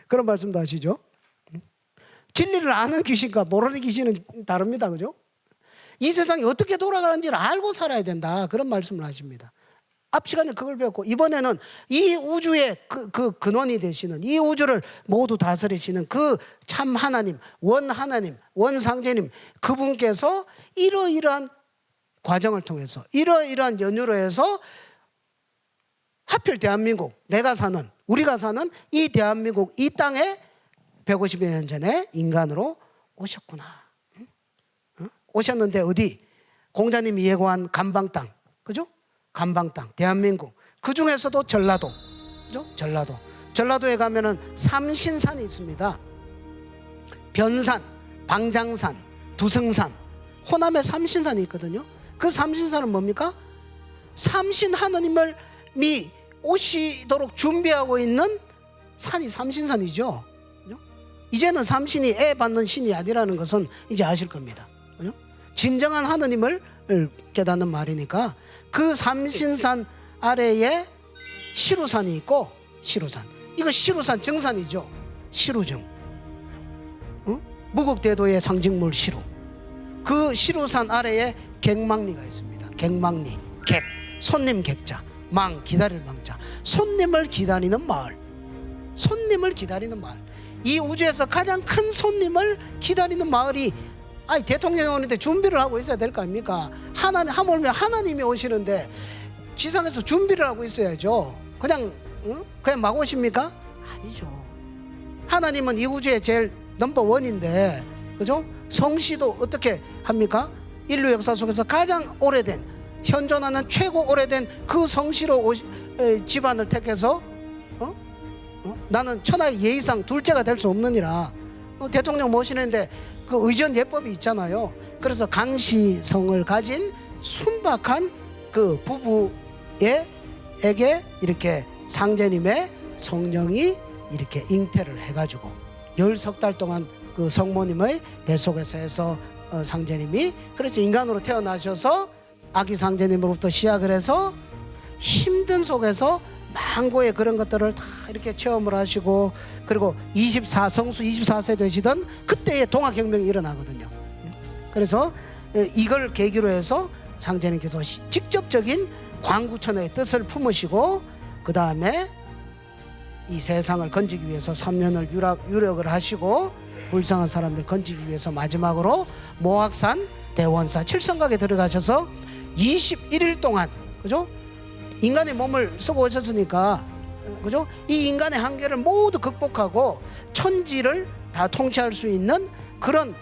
그런 말씀도 하시죠. 진리를 아는 귀신과 모르는 귀신은 다릅니다. 그죠? 이 세상이 어떻게 돌아가는지를 알고 살아야 된다. 그런 말씀을 하십니다. 앞 시간에 그걸 배웠고, 이번에는 이 우주의 그 근원이 되시는, 이 우주를 모두 다스리시는 그 참 하나님, 원 하나님, 원 상제님, 그분께서 이러이러한 과정을 통해서, 이러이러한 연유로 해서 하필 대한민국, 내가 사는, 우리가 사는 이 대한민국 이 땅에 150여 년 전에 인간으로 오셨구나. 오셨는데 어디? 공자님이 예고한 간방 땅, 그죠? 간방 땅, 대한민국. 그 중에서도 전라도, 그죠? 전라도에 가면은 삼신산이 있습니다. 변산, 방장산, 두승산, 호남에 삼신산이 있거든요. 그 삼신산은 뭡니까? 삼신 하느님을 오시도록 준비하고 있는 산이 삼신산이죠. 이제는 삼신이 애 받는 신이 아니라는 것은 이제 아실 겁니다. 진정한 하느님을 깨닫는 말이니까 그 삼신산 아래에 시루산이 있고, 시루산, 이거 시루산 정산이죠. 시루정, 무국대도의 상징물 시루. 그 시루산 아래에 객망리가 있습니다. 객망리, 객, 손님 객자, 망, 기다릴 망자. 손님을 기다리는 마을, 손님을 기다리는 마을. 이 우주에서 가장 큰 손님을 기다리는 마을이, 아니 대통령이 오는데 준비를 하고 있어야 될 거 아닙니까? 하물며 하나님이 오시는데 지상에서 준비를 하고 있어야죠. 그냥 막 오십니까? 아니죠. 하나님은 이 우주의 제일 넘버원인데, 그죠? 성씨도 어떻게 합니까? 인류 역사 속에서 가장 오래된, 현존하는 최고 오래된 그 성씨로 집안을 택해서 나는 천하의 예의상 둘째가 될 수 없느니라. 대통령 모시는데 그 의전 예법이 있잖아요. 그래서 강씨성을 가진 순박한 그 부부에게 이렇게 상제님의 성령이 이렇게 잉태를 해가지고 10석 동안 그 성모님의 뱃속에서 해서 상제님이, 그래서 인간으로 태어나셔서 아기 상제님으로부터 시작을 해서 힘든 속에서 망고의 그런 것들을 다 이렇게 체험을 하시고, 그리고 성수 24세 되시던 그때의 동학혁명이 일어나거든요. 그래서 이걸 계기로 해서 상제님께서 직접적인 광구천의 뜻을 품으시고, 그 다음에 이 세상을 건지기 위해서 3년을 유력을 하시고, 불쌍한 사람들 건지기 위해서 마지막으로 모악산 대원사 칠성각에 들어가셔서 21일 동안, 그죠? 인간의 몸을 쓰고 오셨으니까, 그죠? 이 인간의 한계를 모두 극복하고 천지를 다 통치할 수 있는 그런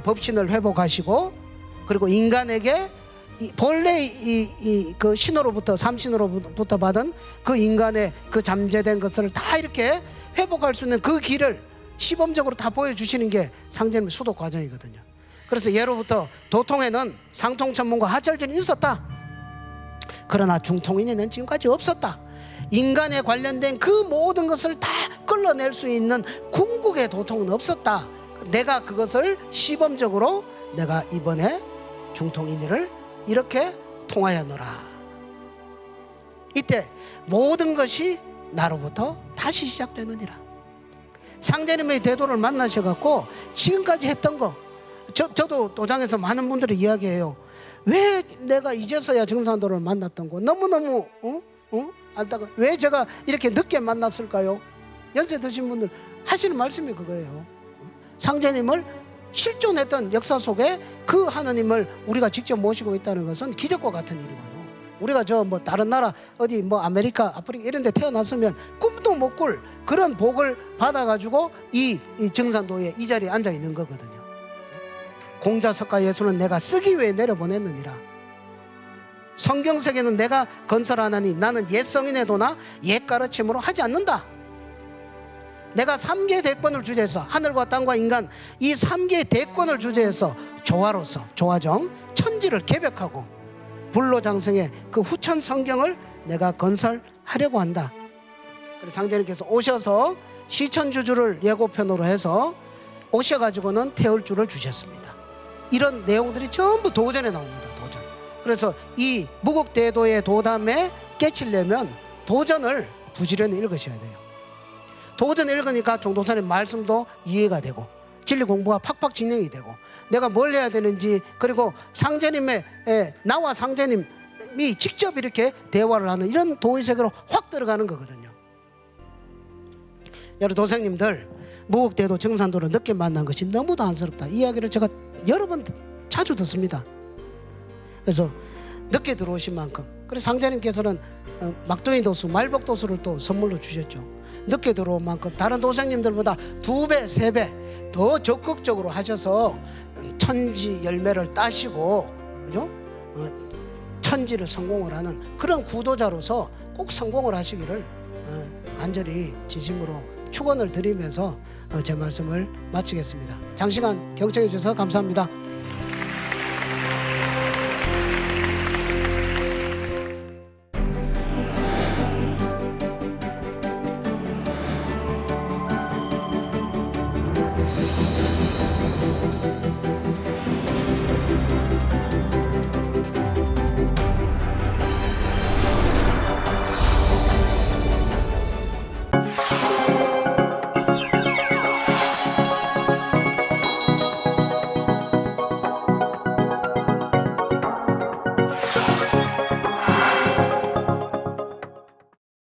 법신을 회복하시고, 그리고 인간에게 본래 그 신으로부터, 삼신으로부터 받은 그 인간의 그 잠재된 것을 다 이렇게 회복할 수 있는 그 길을 시범적으로 다 보여주시는 게 상제님의 수도 과정이거든요. 그래서 예로부터 도통에는 상통천문과 하철진이 있었다. 그러나 중통인에는 지금까지 없었다. 인간에 관련된 그 모든 것을 다 끌어낼 수 있는 궁극의 도통은 없었다. 내가 그것을 시범적으로 내가 이번에 중통인을 이렇게 통하였노라. 이때 모든 것이 나로부터 다시 시작되느니라. 상제님의 대도를 만나셔갖고 지금까지 했던 거, 저도 도장에서 많은 분들이 이야기해요. 왜 내가 이제서야 정산도를 만났던 거, 너무너무 안타까, 왜 제가 이렇게 늦게 만났을까요? 연세 드신 분들 하시는 말씀이 그거예요. 상제님을 실존했던 역사 속에 그 하나님을 우리가 직접 모시고 있다는 것은 기적과 같은 일이고요. 우리가 다른 나라 어디 아메리카, 아프리카 이런 데 태어났으면 꿈도 못 꿀 그런 복을 받아가지고 이 정산도에 이 자리에 앉아 있는 거거든요. 공자석가 예수는 내가 쓰기 위해 내려보냈느니라. 성경세계는 내가 건설하나니 나는 옛 성인의 도나 옛 가르침으로 하지 않는다. 내가 3개 대권을 주제해서 하늘과 땅과 인간 이 3개 대권을 주제해서 조화로서 조화정 천지를 개벽하고 불로장생의 그 후천 성경을 내가 건설하려고 한다. 그래서 상제님께서 오셔서 시천주주를 예고편으로 해서 오셔가지고는 태울주를 주셨습니다. 이런 내용들이 전부 도전에 나옵니다. 도전. 그래서 이 무국대도의 도담에 깨치려면 도전을 부지런히 읽으셔야 돼요. 도전 읽으니까 종도사님 말씀도 이해가 되고 진리 공부가 팍팍 진행이 되고 내가 뭘 해야 되는지, 그리고 상제님의 나와 상제님이 직접 이렇게 대화를 하는 이런 도의세계로 확 들어가는 거거든요. 여러분 도생님들, 무국대도 정산도를 늦게 만난 것이 너무도 안쓰럽다. 이 이야기를 제가 여러 번 자주 듣습니다. 그래서 늦게 들어오신 만큼, 그래서 상제님께서는 막둥이 도수, 말복 도수를 또 선물로 주셨죠. 늦게 들어온 만큼 다른 도생님들보다 2배, 3배 더 적극적으로 하셔서 천지 열매를 따시고, 그죠? 천지를 성공을 하는 그런 구도자로서 꼭 성공을 하시기를 간절히 진심으로 축원을 드리면서 제 말씀을 마치겠습니다. 장시간 경청해 주셔서 감사합니다.